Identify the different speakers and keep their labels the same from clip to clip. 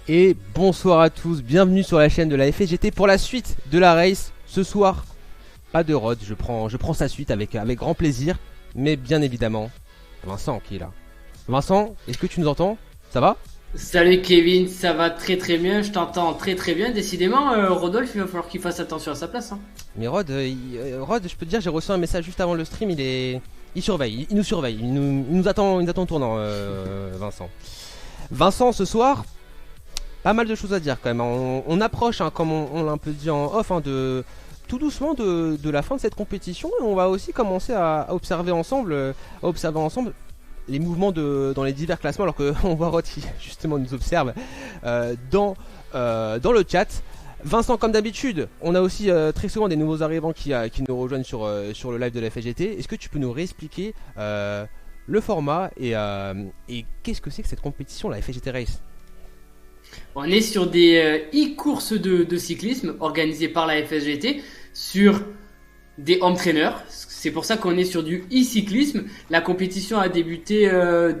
Speaker 1: Et bonsoir à tous, bienvenue sur la chaîne de la FSGT pour la suite de la race. Ce soir, pas de Rod, je prends sa suite avec grand plaisir. Mais bien évidemment, Vincent qui est là. Vincent, est-ce que tu nous entends? Ça va?
Speaker 2: Salut Kevin, ça va très très bien, je t'entends très très bien. Décidément, Rodolphe, il va falloir qu'il fasse attention à sa place.
Speaker 1: Mais Rod, Rod, je peux te dire, j'ai reçu un message juste avant le stream, il surveille, il nous surveille, il nous attend au tournant, Vincent. Vincent, ce soir, pas mal de choses à dire quand même. On approche, hein, comme on l'a un peu dit en off, hein, tout doucement de la fin de cette compétition. Et on va aussi commencer à observer ensemble, les mouvements dans les divers classements, alors qu'on voit Rod qui justement nous observe dans le chat. Vincent, comme d'habitude, on a aussi très souvent des nouveaux arrivants qui nous rejoignent sur le live de la FGT. Est-ce que tu peux nous réexpliquer le format et qu'est-ce que c'est que cette compétition, la FGT Race?
Speaker 2: On est sur des e-courses de cyclisme organisées par la FSGT sur des home trainers. C'est pour ça qu'on est sur du e-cyclisme. La compétition a débuté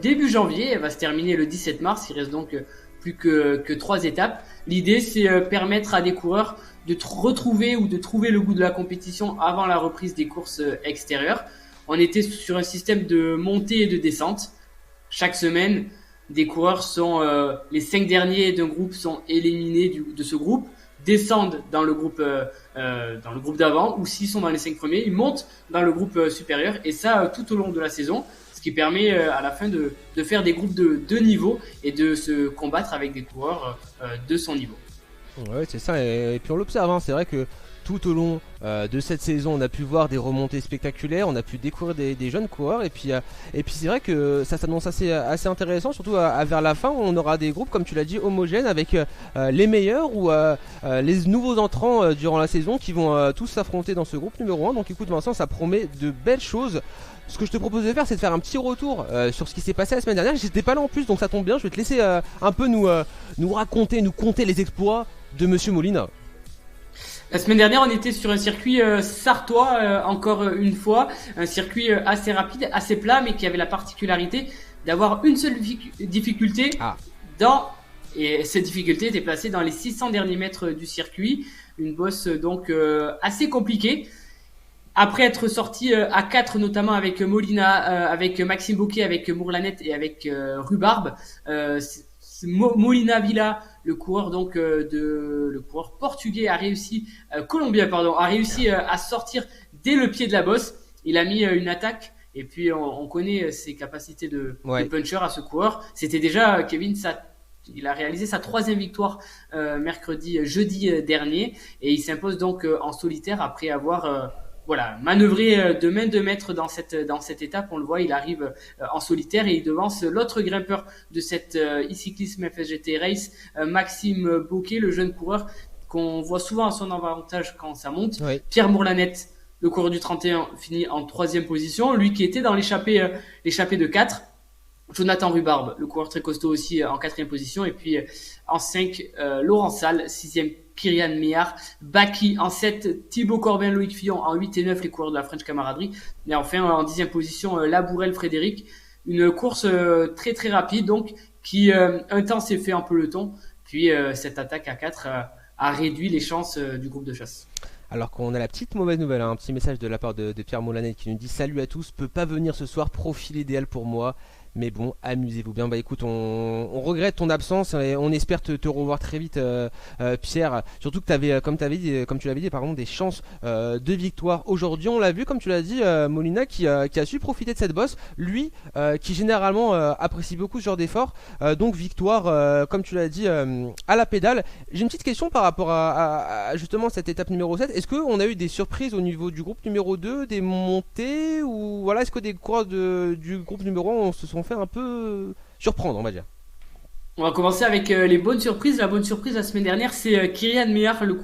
Speaker 2: début janvier, elle va se terminer le 17 mars. Il reste donc plus que 3 étapes. L'idée, c'est permettre à des coureurs de retrouver ou de trouver le goût de la compétition avant la reprise des courses extérieures. On était sur un système de montée et de descente. Chaque semaine, des coureurs les 5 derniers d'un groupe sont éliminés de ce groupe, descendent dans le groupe d'avant, ou s'ils sont dans les 5 premiers, ils montent dans le groupe supérieur, et ça tout au long de la saison, ce qui permet à la fin de faire des groupes de niveau et de se combattre avec des coureurs de son niveau.
Speaker 1: Ouais, c'est ça, et puis on l'observe, hein, c'est vrai que tout au long de cette saison, on a pu voir des remontées spectaculaires, on a pu découvrir des jeunes coureurs, et puis c'est vrai que ça s'annonce assez intéressant, surtout vers la fin où on aura des groupes, comme tu l'as dit, homogènes, avec les meilleurs ou les nouveaux entrants durant la saison qui vont tous s'affronter dans ce groupe numéro 1. Donc écoute Vincent, ça promet de belles choses. Ce que je te propose de faire, c'est de faire un petit retour sur ce qui s'est passé la semaine dernière. J'étais pas là en plus, donc ça tombe bien, je vais te laisser un peu nous conter les exploits de Monsieur Molina.
Speaker 2: La semaine dernière, on était sur un circuit sartois, encore une fois, un circuit assez rapide, assez plat, mais qui avait la particularité d'avoir une seule difficulté et cette difficulté était placée dans les 600 derniers mètres du circuit, une bosse donc assez compliquée. Après être sorti à 4, notamment avec Molina, avec Maxime Bocquet, avec Mourlanette et avec Rhubarbe, Molina Villa, le coureur le coureur portugais colombien a réussi à sortir dès le pied de la bosse. Il a mis une attaque et puis on connaît ses capacités de puncher à ce coureur. C'était déjà Kevin, il a réalisé sa 3e victoire jeudi dernier, et il s'impose donc en solitaire après avoir manœuvrer de main de maître dans cette étape. On le voit, il arrive en solitaire et il devance l'autre grimpeur de cette e-cyclisme FSGT Race, Maxime Bocquet, le jeune coureur qu'on voit souvent à son avantage quand ça monte.
Speaker 1: Oui.
Speaker 2: Pierre Mourlanette, le coureur du 31, finit en 3e position, lui qui était dans l'échappée de 4. Jonathan Rhubarbe, le coureur très costaud aussi, en 4e position. Et puis en 5, Laurent Salle, 6e, Kyrian Méard, Baki en 7, Thibaut Corbin, Loïc Fillon en 8 et 9, les coureurs de la French Camaraderie. Et enfin en 10e position, Labourel Frédéric. Une course très très rapide, donc qui un temps s'est fait en peloton. Puis cette attaque à 4 a réduit les chances du groupe de chasse.
Speaker 1: Alors qu'on a la petite mauvaise nouvelle, hein, un petit message de la part de Pierre Moulanet qui nous dit: salut à tous, peut pas venir ce soir, profil idéal pour moi. Mais bon, amusez-vous bien. Bah écoute, on regrette ton absence et on espère te revoir très vite, Pierre. Surtout que t'avais, comme tu l'avais dit, pardon, des chances de victoire aujourd'hui. On l'a vu, comme tu l'as dit, Molina qui a su profiter de cette bosse. Lui, qui généralement apprécie beaucoup ce genre d'effort. Donc victoire, comme tu l'as dit, à la pédale. J'ai une petite question par rapport à justement cette étape numéro 7. Est-ce qu'on a eu des surprises au niveau du groupe numéro 2, des montées, ou voilà, est-ce que des coureurs du groupe numéro 1 se sont fait un peu surprendre, on va dire?
Speaker 2: On va commencer avec les bonnes surprises. La bonne surprise la semaine dernière, c'est Kyrian Méard, le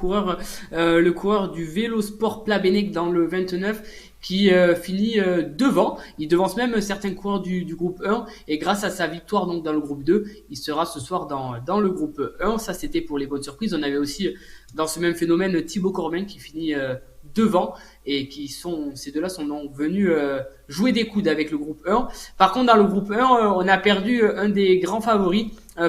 Speaker 2: coureur du vélo sport Plabennec dans le 29, qui finit devant. Il devance même certains coureurs du groupe 1, et grâce à sa victoire donc dans le groupe 2, il sera ce soir dans le groupe 1. Ça, c'était pour les bonnes surprises. On avait aussi dans ce même phénomène Thibaut Corbin qui finit devant, et ces deux-là sont donc venus jouer des coudes avec le groupe 1. Par contre, dans le groupe 1, on a perdu un des grands favoris,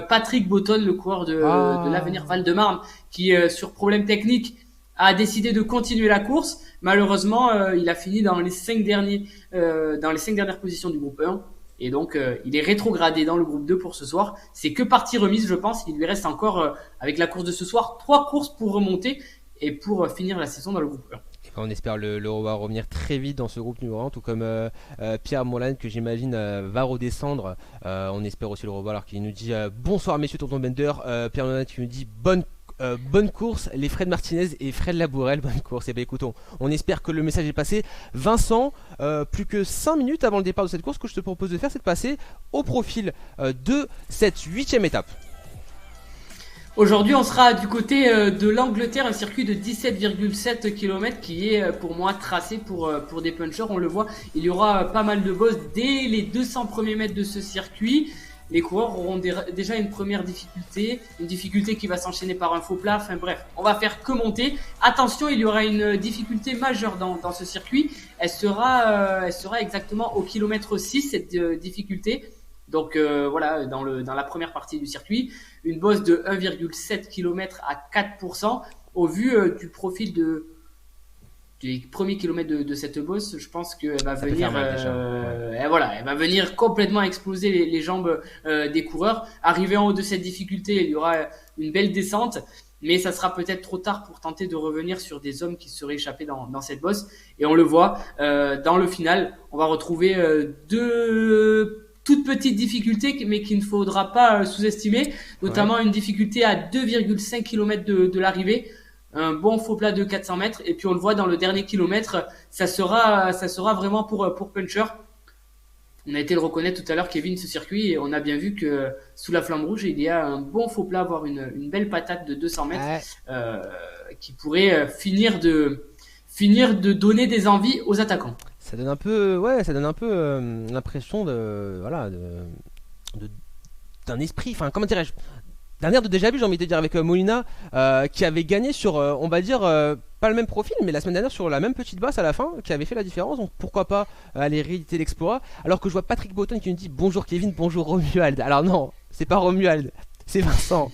Speaker 2: Patrick Botton, le coureur de l'Avenir Val-de-Marne, qui sur problème technique a décidé de continuer la course. Malheureusement, il a fini dans les 5 dernières positions du groupe 1. Et donc, il est rétrogradé dans le groupe 2 pour ce soir. C'est que partie remise, je pense. Il lui reste encore, avec la course de ce soir, 3 courses pour remonter et pour finir la saison dans le groupe 1.
Speaker 1: On espère le voir revenir très vite dans ce groupe numéro 1, tout comme Pierre Moulin, que j'imagine va redescendre. On espère aussi le revoir, alors qu'il nous dit bonsoir messieurs tonton Bender. Pierre Moulin qui nous dit bonne course, les Fred Martinez et Fred Labourel, bonne course. Et bien écoute, on espère que le message est passé. Vincent, plus que 5 minutes avant le départ de cette course, ce que je te propose de faire, c'est de passer au profil de cette 8ème étape.
Speaker 2: Aujourd'hui, on sera du côté de l'Angleterre, un circuit de 17,7 km qui est pour moi tracé pour des punchers. On le voit, il y aura pas mal de bosses dès les 200 premiers mètres de ce circuit. Les coureurs auront déjà une première difficulté, une difficulté qui va s'enchaîner par un faux plat. Enfin bref, on va faire que monter. Attention, il y aura une difficulté majeure dans ce circuit. Elle sera exactement au kilomètre 6, cette difficulté. Donc voilà, dans la première partie du circuit, une bosse de 1,7 km à 4%. Au vu du profil des premiers kilomètres de cette bosse, je pense qu'elle va venir, elle va venir complètement exploser les jambes des coureurs. Arrivé en haut de cette difficulté, il y aura une belle descente, mais ça sera peut-être trop tard pour tenter de revenir sur des hommes qui seraient échappés dans cette bosse. Et on le voit, dans le final, on va retrouver deux toute petite difficulté, mais qu'il ne faudra pas sous-estimer, notamment une difficulté à 2,5 km de l'arrivée, un bon faux plat de 400 mètres, et puis on le voit dans le dernier kilomètre, ça sera vraiment pour puncher. On a été le reconnaître tout à l'heure, Kevin, ce circuit, et on a bien vu que sous la flamme rouge, il y a un bon faux plat, voire une belle patate de 200 mètres, qui pourrait finir de donner des envies aux attaquants.
Speaker 1: Ça donne un peu, l'impression d'un esprit, enfin comment dirais-je, d'un air de déjà vu, j'ai envie de dire, avec Molina qui avait gagné sur, on va dire, pas le même profil, mais la semaine dernière sur la même petite basse à la fin, qui avait fait la différence. Donc pourquoi pas aller rééditer l'exploit. Alors que je vois Patrick Botton qui nous dit bonjour Kevin, bonjour Romuald. Alors non, c'est pas Romuald, c'est Vincent.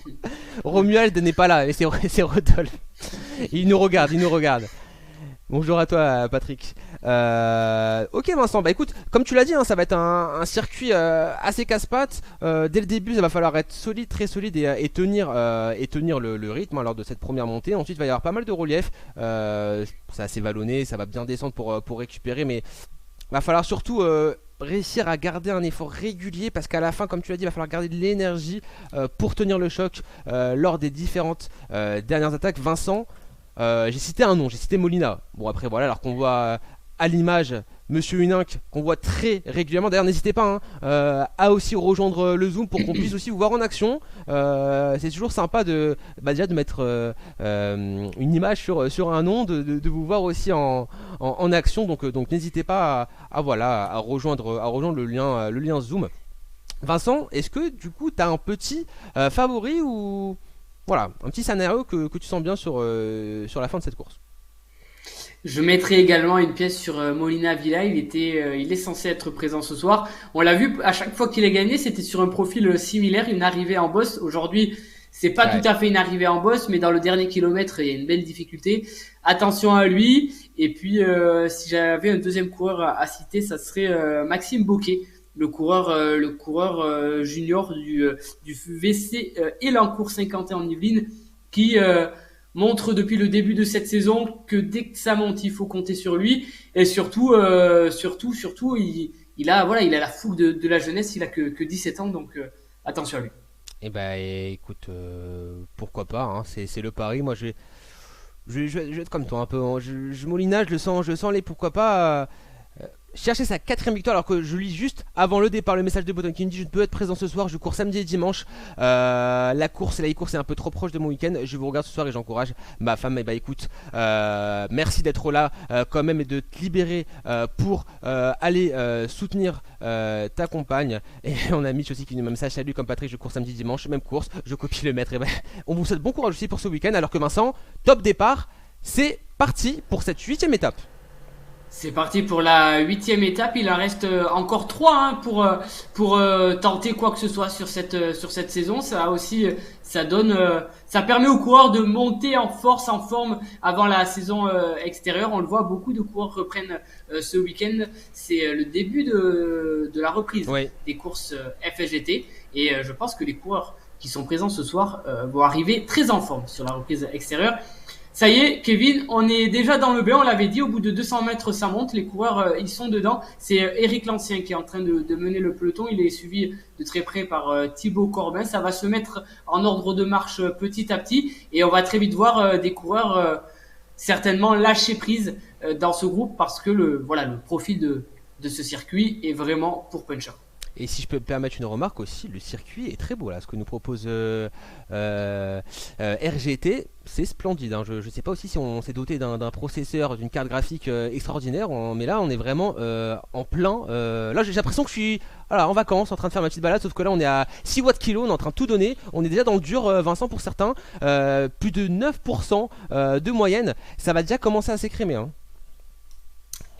Speaker 1: Romuald n'est pas là, et c'est Rodolphe. Il nous regarde. Bonjour à toi Patrick. Ok Vincent, bah écoute, comme tu l'as dit, hein, ça va être un circuit assez casse-pattes. Dès le début, ça va falloir être solide, très solide et tenir le rythme lors de cette première montée. Ensuite, il va y avoir pas mal de relief. C'est assez vallonné, ça va bien descendre pour récupérer, mais va falloir surtout réussir à garder un effort régulier, parce qu'à la fin, comme tu l'as dit, il va falloir garder de l'énergie pour tenir le choc lors des différentes dernières attaques. Vincent, j'ai cité un nom, j'ai cité Molina. Bon après voilà, alors qu'on voit à l'image Monsieur Huninck, qu'on voit très régulièrement. D'ailleurs n'hésitez pas à aussi rejoindre le Zoom pour qu'on puisse aussi vous voir en action. C'est toujours sympa déjà de mettre une image sur un nom, de vous voir aussi en action. Donc n'hésitez pas à rejoindre le lien Zoom. Vincent, est-ce que du coup tu as un petit favori ou... Voilà, un petit scénario que tu sens bien sur la fin de cette course.
Speaker 2: Je mettrai également une pièce sur Molina Villa. Il est censé être présent ce soir. On l'a vu, à chaque fois qu'il a gagné, c'était sur un profil similaire, une arrivée en bosse. Aujourd'hui, c'est pas tout à fait une arrivée en bosse, mais dans le dernier kilomètre, il y a une belle difficulté. Attention à lui. Et puis, si j'avais un deuxième coureur à citer, ça serait Maxime Boquet. Le coureur junior du VC Elancourt 50 en Yvelines, qui montre depuis le début de cette saison que dès que ça monte, il faut compter sur lui. Et surtout, il a la fougue de la jeunesse. Il a que 17 ans, donc attention à lui.
Speaker 1: Eh ben, écoute, pourquoi pas, hein, c'est le pari. Moi, je vais être comme toi un peu. Molina, je le sens les pourquoi pas. Chercher sa 4ème victoire, alors que je lis juste avant le départ le message de Botton qui me dit: je ne peux être présent ce soir, je cours samedi et dimanche. La course est un peu trop proche de mon week-end. Je vous regarde ce soir et j'encourage ma femme. Et bah écoute, merci d'être là quand même et de te libérer pour aller soutenir ta compagne. Et on a Mitch aussi qui nous met un message: salut, comme Patrick, je cours samedi dimanche, même course, je copie le maître. Et bah, on vous souhaite bon courage aussi pour ce week-end. Alors que Vincent, top départ, c'est parti pour cette 8ème étape.
Speaker 2: C'est parti pour la 8e étape. Il en reste encore 3 hein, pour tenter quoi que ce soit sur cette saison. Ça aussi, ça permet aux coureurs de monter en force, en forme avant la saison extérieure. On le voit, beaucoup de coureurs reprennent ce week-end. C'est le début de la reprise des courses FSGT. Et je pense que les coureurs qui sont présents ce soir vont arriver très en forme sur la reprise extérieure. Ça y est, Kevin, on est déjà dans le bain, on l'avait dit, au bout de 200 mètres, ça monte, les coureurs, ils sont dedans. C'est Eric Lancien qui est en train de mener le peloton, il est suivi de très près par Thibaut Corbin. Ça va se mettre en ordre de marche petit à petit et on va très vite voir des coureurs certainement lâcher prise dans ce groupe parce que le profil de ce circuit est vraiment pour puncher.
Speaker 1: Et si je peux me permettre une remarque aussi, le circuit est très beau là. Ce que nous propose RGT, c'est splendide. Hein. Je ne sais pas aussi si on s'est doté d'un processeur, d'une carte graphique extraordinaire, mais là on est vraiment en plein. Là j'ai l'impression que je suis en vacances en train de faire ma petite balade, sauf que là on est à 6 watts kilo, on est en train de tout donner. On est déjà dans le dur, Vincent, pour certains. Plus de 9% de moyenne. Ça va déjà commencer à s'écrémer. Hein.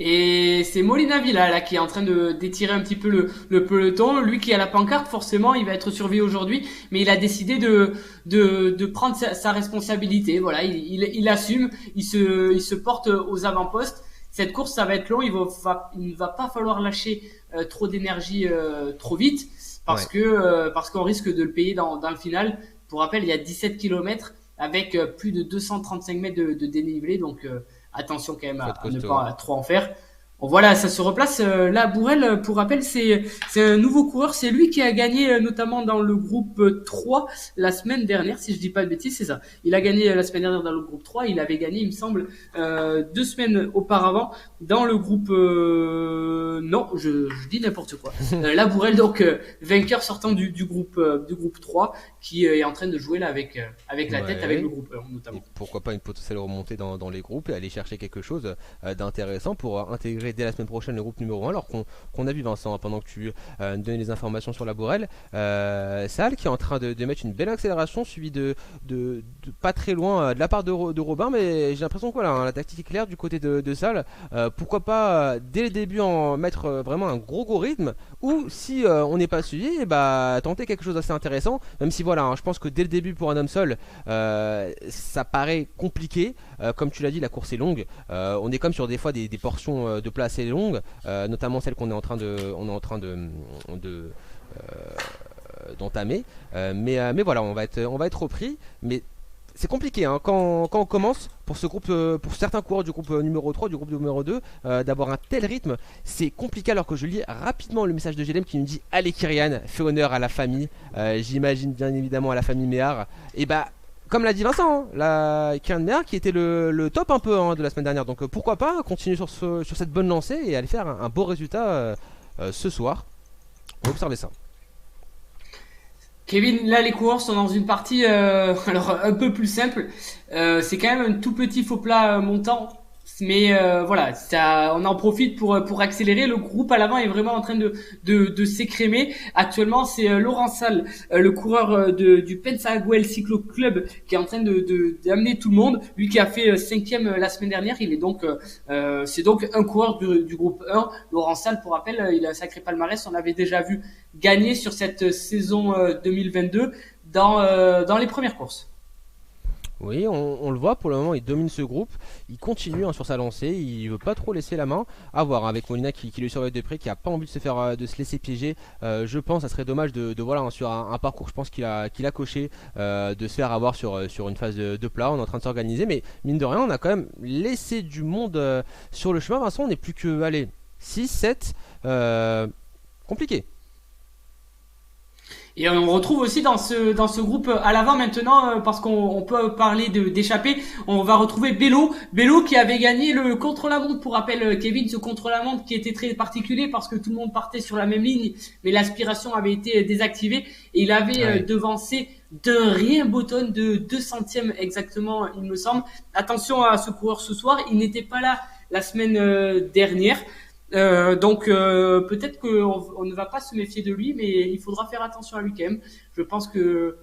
Speaker 2: Et c'est Molina Villa là qui est en train d'étirer un petit peu le peloton. Lui qui a la pancarte, forcément, il va être surveillé aujourd'hui, mais il a décidé de prendre sa responsabilité. Voilà, il assume, il se porte aux avant-postes. Cette course, ça va être long. Il ne va pas falloir lâcher trop d'énergie trop vite parce qu'on risque de le payer dans le final. Pour rappel, il y a 17 km avec plus de 235 mètres de dénivelé, donc attention quand même à ne pas trop en faire. Bon, voilà, ça se replace. Là, Bourrel, pour rappel, c'est un nouveau coureur. C'est lui qui a gagné notamment dans le groupe 3 la semaine dernière, si je dis pas de bêtises, c'est ça. Il a gagné la semaine dernière dans le groupe 3. Il avait gagné, il me semble, 2 semaines auparavant dans le groupe... Non, je dis n'importe quoi. Là, Bourrel, donc, vainqueur sortant du groupe 3, qui est en train de jouer là avec la tête, avec le groupe 1 notamment.
Speaker 1: Et pourquoi pas une potentielle remontée dans les groupes et aller chercher quelque chose d'intéressant pour intégrer dès la semaine prochaine le groupe numéro 1, alors qu'on a vu, Vincent, pendant que tu nous donnais les informations sur la Bourrel, Salle qui est en train de mettre une belle accélération, suivi de pas très loin de la part de Robin, mais j'ai l'impression que la tactique est claire du côté de Salle. Pourquoi pas dès le début en mettre vraiment un gros rythme, ou si on n'est pas suivi, tenter quelque chose d'assez intéressant, même si voilà, je pense que dès le début pour un homme seul, ça paraît compliqué. Comme tu l'as dit, la course est longue, on est comme sur des fois des portions de plat assez longues, notamment celle qu'on est en train d'entamer, mais voilà, on va être repris, mais c'est compliqué hein, quand on commence pour ce groupe, pour certains coureurs du groupe numéro 3, du groupe numéro 2, d'avoir un tel rythme, c'est compliqué, alors que je lis rapidement le message de GLM qui nous dit: allez Kyrian, fais honneur à la famille, j'imagine bien évidemment à la famille Méhard, et comme l'a dit Vincent, la Kyrian Méhard qui était le top un peu de la semaine dernière, donc pourquoi pas continuer sur cette bonne lancée et aller faire un beau résultat ce soir. On va observer ça.
Speaker 2: Kevin, là les coureurs sont dans une partie alors un peu plus simple. C'est quand même un tout petit faux plat montant, mais voilà, on en profite pour accélérer. Le groupe à l'avant est vraiment en train de s'écrémer. Actuellement, c'est Laurent Salle, le coureur du Pensaguel Cyclo Club, qui est en train d'amener tout le monde. Lui qui a fait 5e la semaine dernière, il est donc c'est donc un coureur du groupe 1. Laurent Salle, pour rappel, il a un sacré palmarès. On l'avait déjà vu gagner sur cette saison 2022 dans les premières courses.
Speaker 1: Oui, on le voit, pour le moment il domine ce groupe, il continue sur sa lancée, il veut pas trop laisser la main, à voir avec Molina qui le surveille de près, qui a pas envie de se laisser piéger. Je pense ça serait dommage de voilà, sur un parcours, je pense qu'il a coché, de se faire avoir sur une phase de plat. On est en train de s'organiser, mais mine de rien on a quand même laissé du monde sur le chemin. Vincent, on n'est plus que 6, 7, compliqué.
Speaker 2: Et on retrouve aussi dans ce groupe à l'avant maintenant, parce qu'on peut parler d'échappée, on va retrouver Bello qui avait gagné le contre-la-montre, pour rappel Kevin, ce contre-la-montre qui était très particulier parce que tout le monde partait sur la même ligne, mais l'aspiration avait été désactivée et il avait devancé d'un rien Botton de 2 centièmes exactement, il me semble. Attention à ce coureur ce soir, il n'était pas là la semaine dernière. Donc peut-être qu'on ne va pas se méfier de lui, mais il faudra faire attention à lui quand même. Je pense que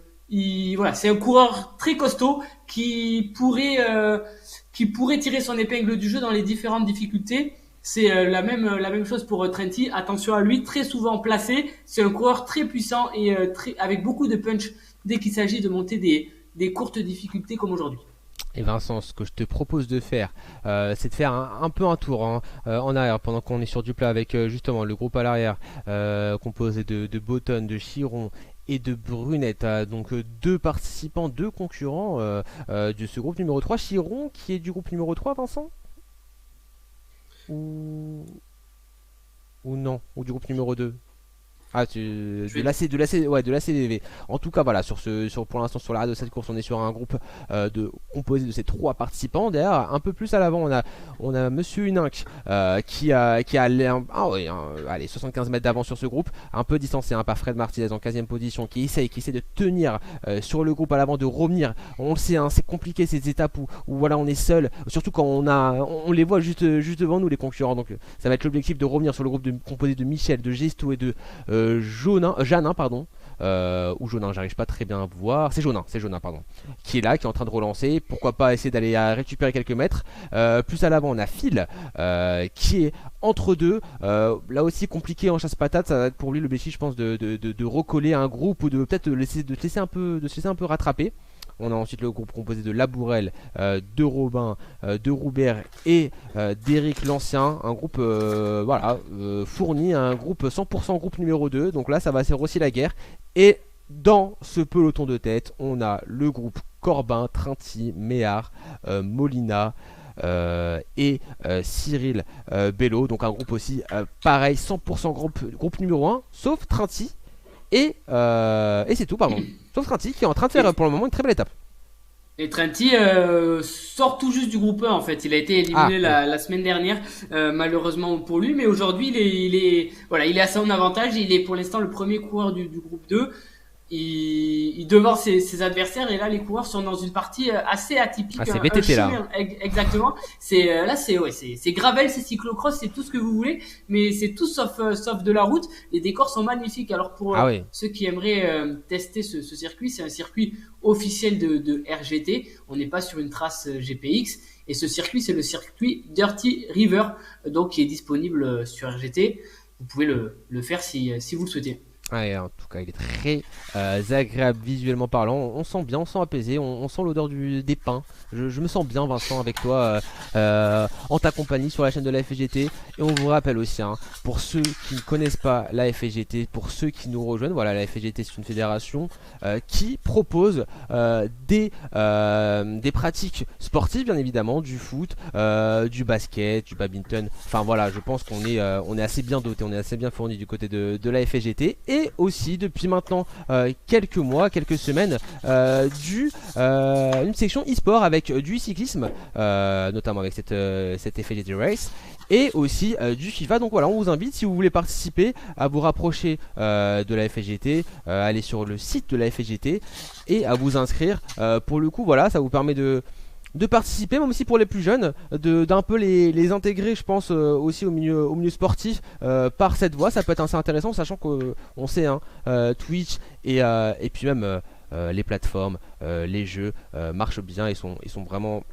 Speaker 2: voilà, c'est un coureur très costaud qui pourrait tirer son épingle du jeu dans les différentes difficultés. C'est la même chose pour Trenti. Attention à lui, très souvent placé. C'est un coureur très puissant et avec beaucoup de punch dès qu'il s'agit de monter des courtes difficultés comme aujourd'hui.
Speaker 1: Et Vincent, ce que je te propose de faire, c'est de faire un peu un tour en arrière pendant qu'on est sur du plat avec justement le groupe à l'arrière composé de Botton, de Chiron et de Brunette. Donc deux participants, deux concurrents de ce groupe numéro 3. Chiron qui est du groupe numéro 3, Vincent ou... ou non, ou du groupe numéro 2. Ah, de la CDV. En tout cas, voilà, pour l'instant, sur l'arrêt de cette course, on est sur un groupe composé de ces 3 participants. D'ailleurs, un peu plus à l'avant, on a Monsieur Uninck qui a allez, 75 mètres d'avance sur ce groupe, un peu distancé par Fred Martinez en 15e position, qui essaye de tenir sur le groupe à l'avant, de revenir. On le sait, c'est compliqué ces étapes où voilà, on est seul, surtout quand on les voit juste devant nous, les concurrents. Donc, ça va être l'objectif de revenir sur le groupe composé de Michel, de Gesto et de Janin, pardon, ou Jonin, j'arrive pas très bien à voir. C'est Jonin, pardon, qui est là, qui est en train de relancer. Pourquoi pas essayer d'aller récupérer quelques mètres. Plus à l'avant, on a Phil qui est entre deux. Là aussi compliqué en chasse-patate. Ça va être pour lui l'objectif, je pense, de recoller un groupe ou de peut-être de se laisser un peu rattraper. On a ensuite le groupe composé de Labourel, de Robin, de Roubert et d'Éric l'Ancien. Un groupe fourni, un groupe 100% groupe numéro 2. Donc là, ça va faire aussi la guerre. Et dans ce peloton de tête, on a le groupe Corbin, Trinti, Méhard, Molina et Cyril Bello. Donc un groupe aussi pareil, 100% groupe numéro 1, sauf Trinti. Et c'est tout, pardon. Sauf Trinti qui est en train de faire pour le moment une très belle étape.
Speaker 2: Et Trinti sort tout juste du groupe 1 en fait. Il a été éliminé la semaine dernière, malheureusement pour lui. Mais aujourd'hui, il est à son avantage. Il est pour l'instant le premier coureur du groupe 2. Il devance ses adversaires et là les coureurs sont dans une partie assez atypique.
Speaker 1: C'est VTT là.
Speaker 2: Exactement. C'est gravel, c'est cyclocross, c'est tout ce que vous voulez, mais c'est tout sauf de la route. Les décors sont magnifiques. Alors pour ceux qui aimeraient tester ce circuit, c'est un circuit officiel de RGT. On n'est pas sur une trace GPX et ce circuit c'est le circuit Dirty River, donc qui est disponible sur RGT. Vous pouvez le faire si vous le souhaitez.
Speaker 1: Ouais, en tout cas, il est très agréable visuellement parlant. On sent bien, on sent apaisé, on sent l'odeur des pins. Je me sens bien, Vincent, avec toi en ta compagnie sur la chaîne de la FGT. Et on vous rappelle aussi, pour ceux qui ne connaissent pas la FGT, pour ceux qui nous rejoignent, voilà, la FGT c'est une fédération qui propose des pratiques sportives, bien évidemment, du foot, du basket, du badminton. Enfin voilà, je pense qu'on est assez bien doté, on est assez bien fourni du côté de la FGT. Et aussi depuis maintenant quelques mois, quelques semaines, une section e-sport avec du cyclisme, notamment avec cette FGT Race, et aussi du FIFA. Donc voilà, on vous invite, si vous voulez participer, à vous rapprocher de la FGT, aller sur le site de la FGT et à vous inscrire. Pour le coup, voilà, ça vous permet de participer, même aussi pour les plus jeunes, d'un peu les intégrer, je pense, aussi au milieu sportif par cette voie. Ça peut être assez intéressant, sachant qu'on sait, Twitch et puis même les plateformes, les jeux marchent bien et sont vraiment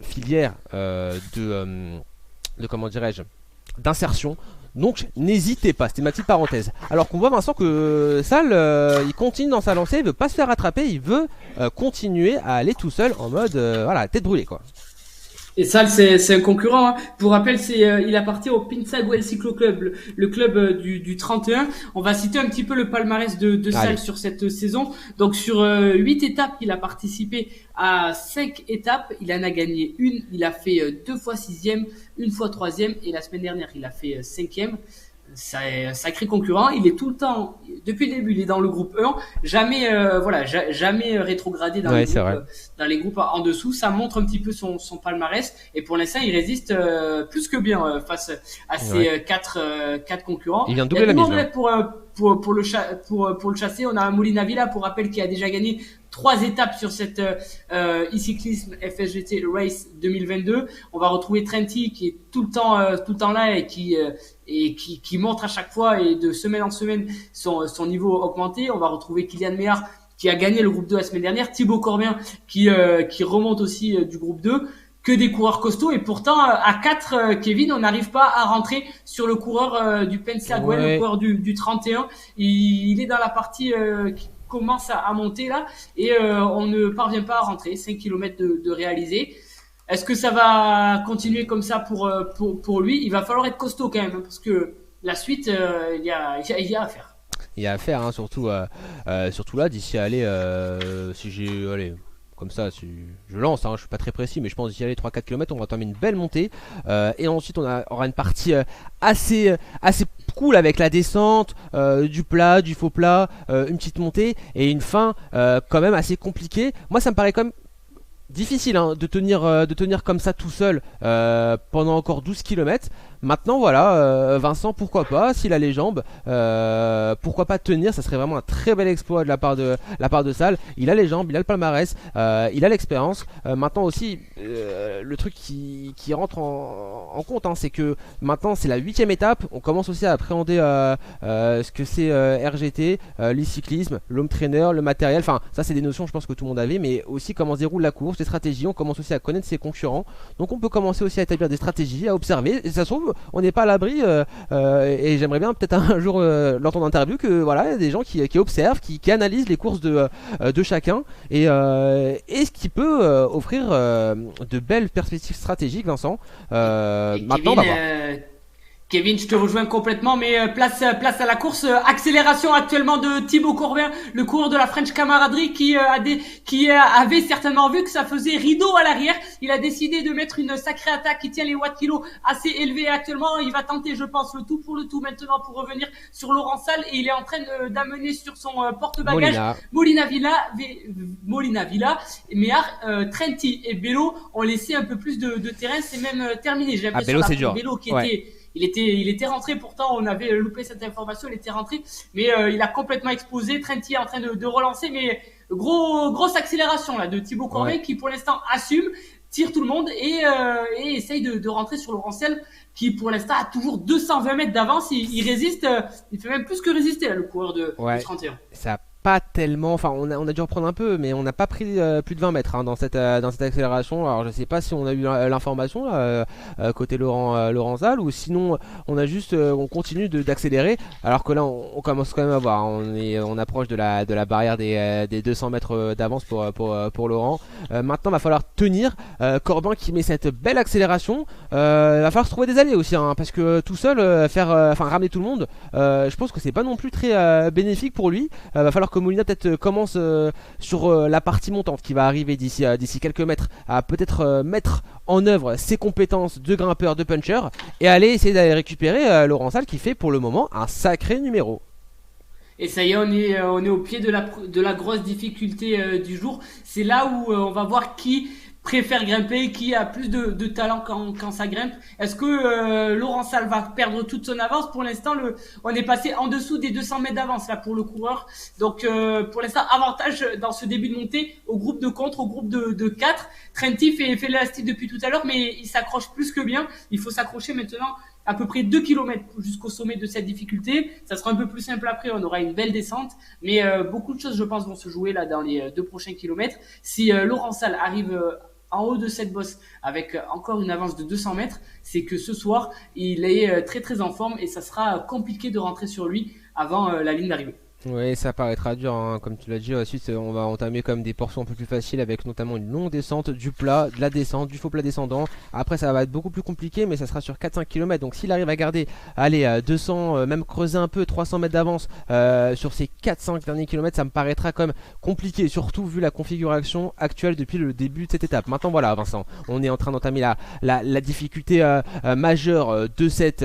Speaker 1: filières de comment dirais-je, d'insertion. Donc n'hésitez pas, c'était ma petite parenthèse. Alors qu'on voit Vincent que Sal il continue dans sa lancée, il veut pas se faire rattraper, il veut continuer à aller tout seul en mode tête brûlée quoi.
Speaker 2: Et Sal, c'est un concurrent. Pour rappel, il appartient au Pinsaguel Cyclo Club, le club du 31. On va citer un petit peu le palmarès de Sal sur cette saison. Donc sur 8 étapes, il a participé à 5 étapes. Il en a gagné une. Il a fait 2 fois 6e, 1 fois 3e. Et la semaine dernière, il a fait 5e. C'est un sacré concurrent. Il est tout le temps, depuis le début, il est dans le groupe 1. Jamais rétrogradé dans les groupes en dessous. Ça montre un petit peu son palmarès. Et pour l'instant, il résiste plus que bien face à ces quatre concurrents.
Speaker 1: Il vient de doubler la mise.
Speaker 2: Pour le chasser, on a un Molina Villa, pour rappel, qui a déjà gagné 3 étapes sur cette e-cyclisme FSGT Race 2022. On va retrouver Trenti qui est tout le temps là et qui montre à chaque fois et de semaine en semaine son niveau augmenté. On va retrouver Kylian Méhard qui a gagné le groupe 2 la semaine dernière, Thibaut Corbin qui remonte aussi du groupe 2. que des coureurs costauds, et pourtant à 4, Kevin, on n'arrive pas à rentrer sur le coureur du Pensaguel, le coureur du 31. Il est dans la partie qui commence à monter là, et on ne parvient pas à rentrer. 5 km de réaliser. Est-ce que ça va continuer comme ça pour lui? Il va falloir être costaud quand même, parce que la suite, il y a à faire.
Speaker 1: Il y a à faire, hein, surtout là, d'ici à aller, si j'ai, allez, comme ça, si je lance, hein, je suis pas très précis, mais je pense d'ici à aller 3-4 km, on va entamer une belle montée, et ensuite on aura une partie assez cool avec la descente, du plat, du faux plat, une petite montée, et une fin quand même assez compliquée. Moi ça me paraît quand même difficile, hein, de tenir comme ça tout seul pendant encore 12 km. Maintenant voilà, Vincent, pourquoi pas, s'il a les jambes, pourquoi pas tenir, ça serait vraiment un très bel exploit de la part de Salle. Il a les jambes, il a le palmarès, il a l'expérience. Maintenant aussi, le truc qui rentre en compte, hein, c'est que maintenant c'est la 8ème étape, on commence aussi à appréhender ce que c'est RGT, l'e-cyclisme, l'home trainer, le matériel, enfin ça c'est des notions je pense que tout le monde avait, mais aussi comment se déroule la course, les stratégies, on commence aussi à connaître ses concurrents, donc on peut commencer aussi à établir des stratégies, à observer, et ça se trouve on n'est pas à l'abri, et j'aimerais bien peut-être un jour lors de ton interview que voilà, il y a des gens qui observent, qui analysent les courses de chacun, et ce qui peut offrir de belles perspectives stratégiques, Vincent. Maintenant on va voir.
Speaker 2: Kevin, je te rejoins complètement, mais place à la course. Accélération actuellement de Thibaut Corbin, le coureur de la French Camaraderie, qui avait certainement vu que ça faisait rideau à l'arrière. Il a décidé de mettre une sacrée attaque qui tient les watts kilos assez élevés actuellement. Il va tenter, je pense, le tout pour le tout maintenant pour revenir sur Laurent Salle, et il est en train d'amener sur son porte-bagages Molina Villa, Méard, Trenti et Bello ont laissé un peu plus de terrain. C'est même terminé. J'ai l'impression Bello qui était il était rentré, pourtant on avait loupé cette information, il était rentré, mais il a complètement explosé. Trenti est en train de relancer, mais grosse accélération là de Thibaut Corbin, qui pour l'instant assume, tire tout le monde et essaye de rentrer sur Laurent Salle, qui pour l'instant a toujours 220 mètres d'avance. Il résiste, il fait même plus que résister là, le coureur du 31.
Speaker 1: Ça pas tellement, enfin on a dû reprendre un peu, mais on n'a pas pris plus de 20 mètres, hein, dans cette accélération. Alors je sais pas si on a eu l'information côté Laurent Salle, ou sinon on continue d'accélérer, alors que là on commence quand même à voir, hein, on approche de la barrière des 200 mètres d'avance pour Laurent. Maintenant va falloir tenir, Corbin qui met cette belle accélération, va falloir se trouver des alliés aussi, hein, parce que tout seul ramener tout le monde, je pense que c'est pas non plus très bénéfique pour lui. Va falloir que Molina peut-être commence sur la partie montante qui va arriver d'ici quelques mètres, à peut-être mettre en œuvre ses compétences de grimpeur, de puncher, et aller essayer d'aller récupérer Laurent Salle, qui fait pour le moment un sacré numéro.
Speaker 2: Et ça y est, on est au pied de la grosse difficulté du jour. C'est là où on va voir qui préfère grimper, qui a plus de talent quand ça grimpe. Est-ce que Laurent Salle va perdre toute son avance? Pour l'instant, on est passé en dessous des 200 mètres d'avance là pour le coureur. Donc pour l'instant, avantage dans ce début de montée au groupe de contre, au groupe de 4. Trenti fait l'élastique depuis tout à l'heure, mais il s'accroche plus que bien. Il faut s'accrocher maintenant à peu près 2 km jusqu'au sommet de cette difficulté. Ça sera un peu plus simple après, on aura une belle descente, mais beaucoup de choses, je pense, vont se jouer là dans les 2 prochains kilomètres. Si Laurent Salle arrive en haut de cette bosse avec encore une avance de 200 mètres, c'est que ce soir il est très très en forme, et ça sera compliqué de rentrer sur lui avant la ligne d'arrivée.
Speaker 1: Oui, ça paraîtra dur, hein, comme tu l'as dit. Ensuite, on va entamer comme des portions un peu plus faciles, avec notamment une longue descente, du plat, de la descente, du faux plat descendant. Après, ça va être beaucoup plus compliqué, mais ça sera sur 4-5 km. Donc, s'il arrive à garder, allez, 200, même creuser un peu, 300 mètres d'avance sur ces 4-5 derniers kilomètres, ça me paraîtra comme compliqué, surtout vu la configuration actuelle depuis le début de cette étape. Maintenant, voilà, Vincent, on est en train d'entamer la difficulté majeure de cette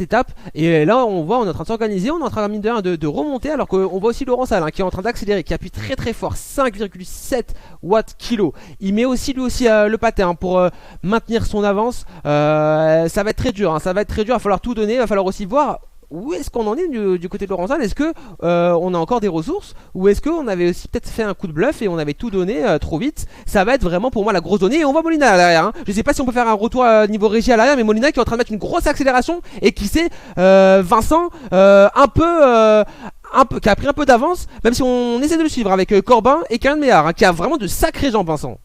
Speaker 1: étape. Et là, on voit, on est en train de s'organiser, on est en train de remonter. Alors qu'on voit aussi Laurent Salle, hein, qui est en train d'accélérer, qui appuie très très fort, 5,7 watts kilo. Il met aussi lui aussi le patin, hein, pour maintenir son avance. Ça va être très dur, hein, ça va être très dur. Il va falloir tout donner, il va falloir aussi voir où est-ce qu'on en est du côté de Laurent Salle. Est-ce que on a encore des ressources, ou est-ce qu'on avait aussi peut-être fait un coup de bluff et on avait tout donné trop vite? Ça va être vraiment pour moi la grosse donnée. Et on voit Molina à l'arrière, hein. Je sais pas si on peut faire un retour niveau régie à l'arrière, mais Molina qui est en train de mettre une grosse accélération, et qui sait, Vincent, qui a pris un peu d'avance, même si on essaie de le suivre avec Corbin et Karen Méard, hein, qui a vraiment de sacrées jambes, Vincent.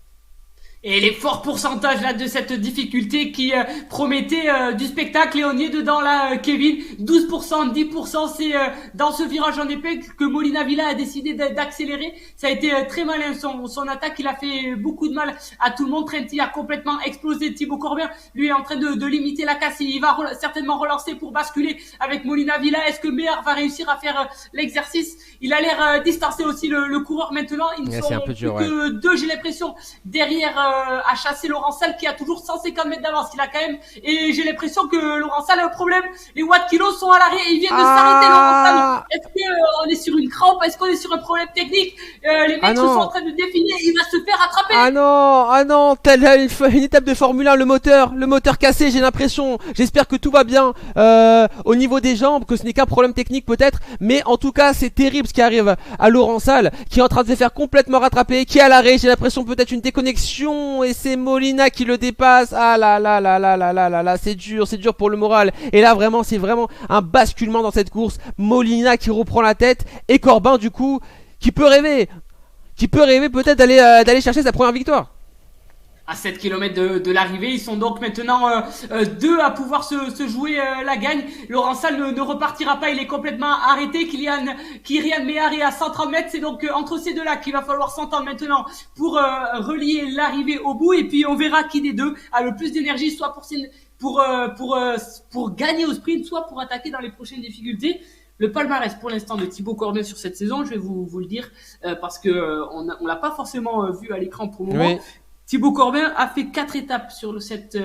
Speaker 2: Et les forts pourcentages là de cette difficulté qui promettait du spectacle, et on y est dedans là, Kevin. 12%, 10%, c'est dans ce virage en épée que Molina Villa a décidé d'accélérer. Ça a été très malin son attaque, il a fait beaucoup de mal à tout le monde. Trenti a complètement explosé. Thibaut Corbin, lui, est en train de limiter la casse. Il va certainement relancer pour basculer avec Molina Villa. Est-ce que Méhar va réussir à faire l'exercice? Il a l'air distancer aussi le coureur maintenant. Ils ne sont plus que deux, j'ai l'impression, derrière à chasser Laurent Salle qui a toujours 150 mètres d'avance. Il a quand même, et j'ai l'impression que Laurent Salle a un problème. Les watts kilos sont à l'arrêt et ils viennent de s'arrêter. Laurent Salle, est-ce qu'on est sur une crampe? Est-ce qu'on est sur un problème technique? Les mecs se sont en train de défiler. Il va se faire attraper.
Speaker 1: Ah non, telle une étape de Formule 1, le moteur cassé, j'ai l'impression. J'espère que tout va bien au niveau des jambes, que ce n'est qu'un problème technique peut-être, mais en tout cas c'est terrible ce qui arrive à Laurent Salle, qui est en train de se faire complètement rattraper, qui est à l'arrêt. J'ai l'impression peut-être une déconnexion et c'est Molina qui le dépasse. Ah là, c'est dur pour le moral. Et là vraiment, c'est vraiment un basculement dans cette course. Molina qui reprend la tête et Corbin du coup qui peut rêver peut-être d'aller chercher sa première victoire.
Speaker 2: À 7 km de l'arrivée, ils sont donc maintenant deux à pouvoir se jouer la gagne. Laurent Salle ne repartira pas, il est complètement arrêté. Kyrian Méhar est à 130 mètres, c'est donc entre ces deux-là qu'il va falloir s'entendre maintenant pour relier l'arrivée au bout. Et puis on verra qui des deux a le plus d'énergie, soit pour gagner au sprint, soit pour attaquer dans les prochaines difficultés. Le palmarès pour l'instant de Thibaut Corbin sur cette saison, je vais vous le dire parce que on l'a pas forcément vu à l'écran pour le moment. Oui. Thibaut Corbin a fait 4 étapes sur cette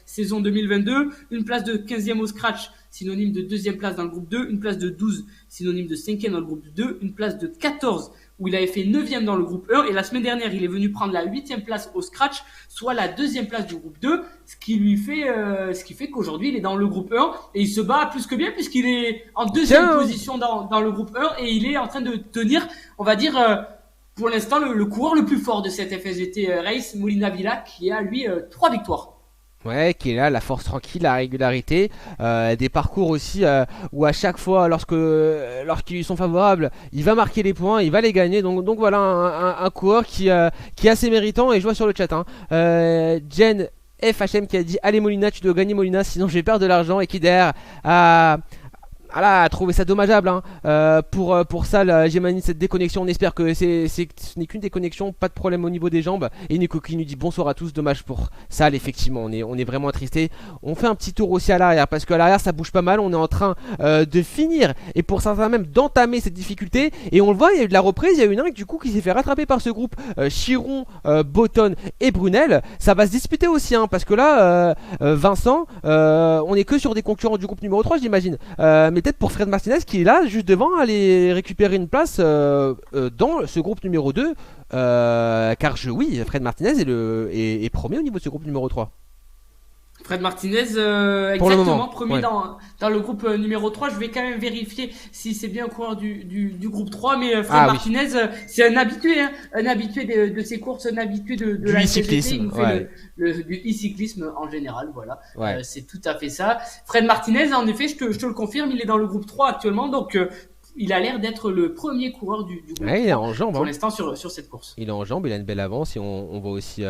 Speaker 2: saison 2022, une place de 15e au scratch, synonyme de 2e place dans le groupe 2, une place de 12, synonyme de 5e dans le groupe 2, une place de 14 où il avait fait 9e dans le groupe 1, et la semaine dernière il est venu prendre la 8e place au scratch, soit la 2e place du groupe 2, ce qui fait qu'aujourd'hui il est dans le groupe 1 et il se bat plus que bien puisqu'il est en 2e position dans le groupe 1 et il est en train de tenir, on va dire, pour l'instant, le coureur le plus fort de cette FSGT Race, Molina Villa, qui a lui 3 victoires.
Speaker 1: Ouais, qui est là, la force tranquille, la régularité, des parcours aussi où à chaque fois, lorsqu'ils lui sont favorables, il va marquer les points, il va les gagner. Donc voilà un coureur qui est assez méritant. Et je vois sur le chat, Jen FHM qui a dit allez Molina, tu dois gagner Molina, sinon je vais perdre de l'argent. Et qui derrière a trouvé ça dommageable pour ça, Gemani, cette déconnexion. On espère que ce n'est qu'une déconnexion, pas de problème au niveau des jambes. Et Nico qui nous dit bonsoir à tous, dommage pour Salle. Effectivement, on est vraiment attristé. On fait un petit tour aussi à l'arrière parce qu'à l'arrière ça bouge pas mal. On est en train de finir et pour certains même d'entamer cette difficulté. Et on le voit, il y a eu de la reprise, il y a eu une du coup qui s'est fait rattraper par ce groupe Chiron, Botton et Brunel. Ça va se disputer aussi parce que là, Vincent, on est que sur des concurrents du groupe numéro 3, j'imagine. Mais peut-être pour Fred Martinez qui est là juste devant, aller récupérer une place dans ce groupe numéro 2 car Fred Martinez est premier au niveau de ce groupe numéro 3.
Speaker 2: Fred Martinez, exactement, premier dans le groupe numéro 3. Je vais quand même vérifier si c'est bien un coureur du groupe 3, mais Fred Martinez, c'est un habitué de ces courses, un habitué de la
Speaker 1: e-cyclisme.
Speaker 2: Il nous fait du e-cyclisme en général, voilà. Ouais. C'est tout à fait ça. Fred Martinez, en effet, je te le confirme, il est dans le groupe 3 actuellement, donc il a l'air d'être le premier coureur du groupe.
Speaker 1: Ouais, il est en jambes
Speaker 2: pour l'instant sur cette course.
Speaker 1: Il est en jambes, il a une belle avance et on voit aussi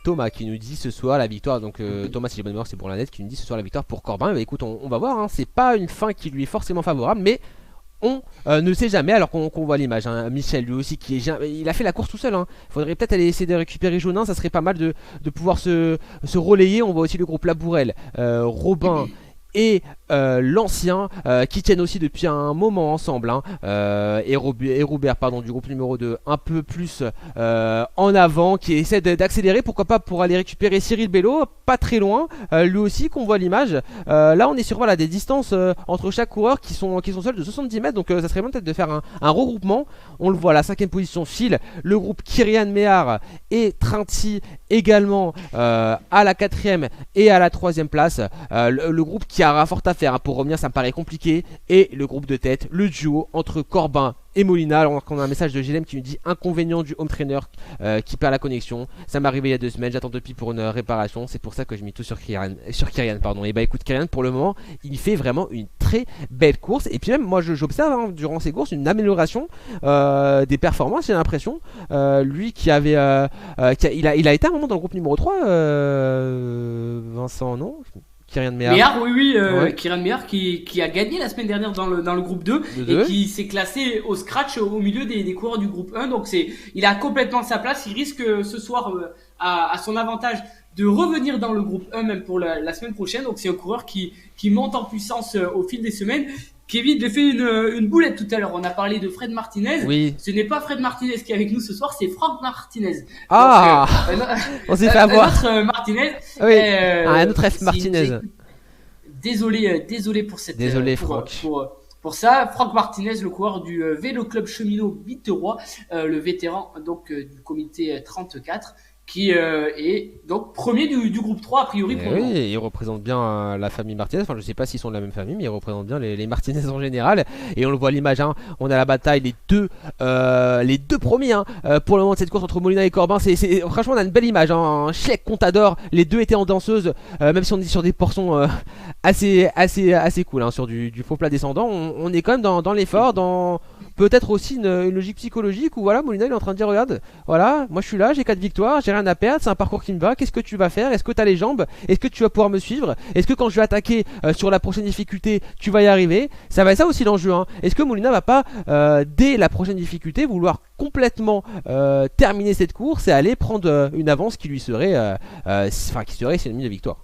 Speaker 1: Thomas qui nous dit ce soir la victoire. Donc Thomas, si j'ai bonne mémoire, c'est pour la net qui nous dit ce soir la victoire pour Corbin. Bah, écoute, on va voir. C'est pas une fin qui lui est forcément favorable, mais on ne sait jamais. Alors qu'on voit l'image. Michel lui aussi il a fait la course tout seul. Faudrait peut-être aller essayer de récupérer Jaunin. Ça serait pas mal de pouvoir se relayer. On voit aussi le groupe Labourel, Robin. Et l'ancien qui tiennent aussi depuis un moment ensemble et Robert du groupe numéro 2 un peu plus en avant, qui essaie d'accélérer, pourquoi pas pour aller récupérer Cyril Bello, pas très loin, lui aussi qu'on voit l'image. Là on est sur des distances entre chaque coureur qui sont seuls de 70 mètres, donc ça serait bien peut-être de faire un regroupement. On le voit, la 5ème position file le groupe Kyrian Méhar et Trenti également à la 4ème et à la 3ème place. Le groupe qui aura fort à faire pour revenir, ça me paraît compliqué. Et le groupe de tête, le duo entre Corbin et Molina. Alors on a un message de GLM qui nous dit inconvénient du home trainer qui perd la connexion. Ça m'est arrivé il y a 2 semaines, j'attends depuis pour une réparation. C'est pour ça que je mets tout sur Kyrian. Et écoute, Kyrian pour le moment il fait vraiment une très belle course. Et puis même moi j'observe durant ces courses une amélioration des performances, j'ai l'impression. Lui qui avait il a été un moment dans le groupe numéro 3, Vincent, non? Kyrian
Speaker 2: Méhar, oui, Kyrian Méhar qui a gagné la semaine dernière dans le groupe 2 et qui s'est classé au scratch au milieu des coureurs du groupe 1. Donc il a complètement sa place. Il risque ce soir à son avantage de revenir dans le groupe 1 même pour la semaine prochaine. Donc c'est un coureur qui monte en puissance au fil des semaines. Kevin, j'ai fait une boulette tout à l'heure. On a parlé de Fred Martinez.
Speaker 1: Oui.
Speaker 2: Ce n'est pas Fred Martinez qui est avec nous ce soir, c'est Franck Martinez.
Speaker 1: Ah, donc, on s'est fait avoir.
Speaker 2: Un autre Martinez.
Speaker 1: Oui. Un autre F Martinez.
Speaker 2: Désolé pour cette.
Speaker 1: Désolé Franck.
Speaker 2: Pour ça, Franck Martinez, le coureur du Vélo Club Cheminot Biterrois, le vétéran donc du comité 34. Qui est donc premier du groupe 3 a priori pour
Speaker 1: oui, il représente bien la famille Martinez. Enfin, je sais pas s'ils sont de la même famille, mais il représente bien les Martinez en général. Et on le voit à l'image, on a la bataille, les deux premiers pour le moment de cette course entre Molina et Corbin. Franchement, on a une belle image. Schleck, Contador, les deux étaient en danseuse, même si on est sur des portions assez cool, sur du faux plat descendant. On est quand même dans l'effort, dans peut-être aussi une logique psychologique où voilà, Molina il est en train de dire regarde, voilà, moi je suis là, j'ai 4 victoires, j'ai rien à perdre, c'est un parcours qui me va, qu'est-ce que tu vas faire, est-ce que tu as les jambes, est-ce que tu vas pouvoir me suivre, est-ce que quand je vais attaquer sur la prochaine difficulté tu vas y arriver, ça va être ça aussi l'enjeu, est-ce que Molina va pas dès la prochaine difficulté vouloir complètement terminer cette course et aller prendre une avance qui lui serait qui serait synonyme de victoire.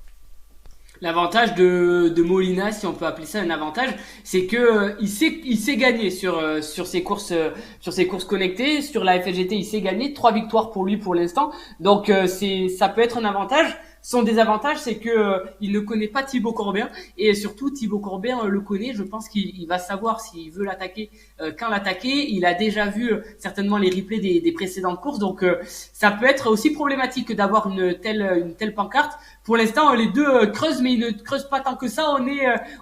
Speaker 2: L'avantage de Molina, si on peut appeler ça un avantage, c'est que il sait gagner sur ses courses connectées, sur la FLGT, il sait gagner 3 victoires pour lui pour l'instant. Donc ça peut être un avantage. Son désavantage, c'est que il ne connaît pas Thibaut Corbin et surtout Thibaut Corbin le connaît. Je pense qu'il va savoir s'il veut l'attaquer, quand l'attaquer. Il a déjà vu certainement les replays des précédentes courses, donc ça peut être aussi problématique d'avoir une telle pancarte. Pour l'instant, les deux creusent, mais ils ne creusent pas tant que ça.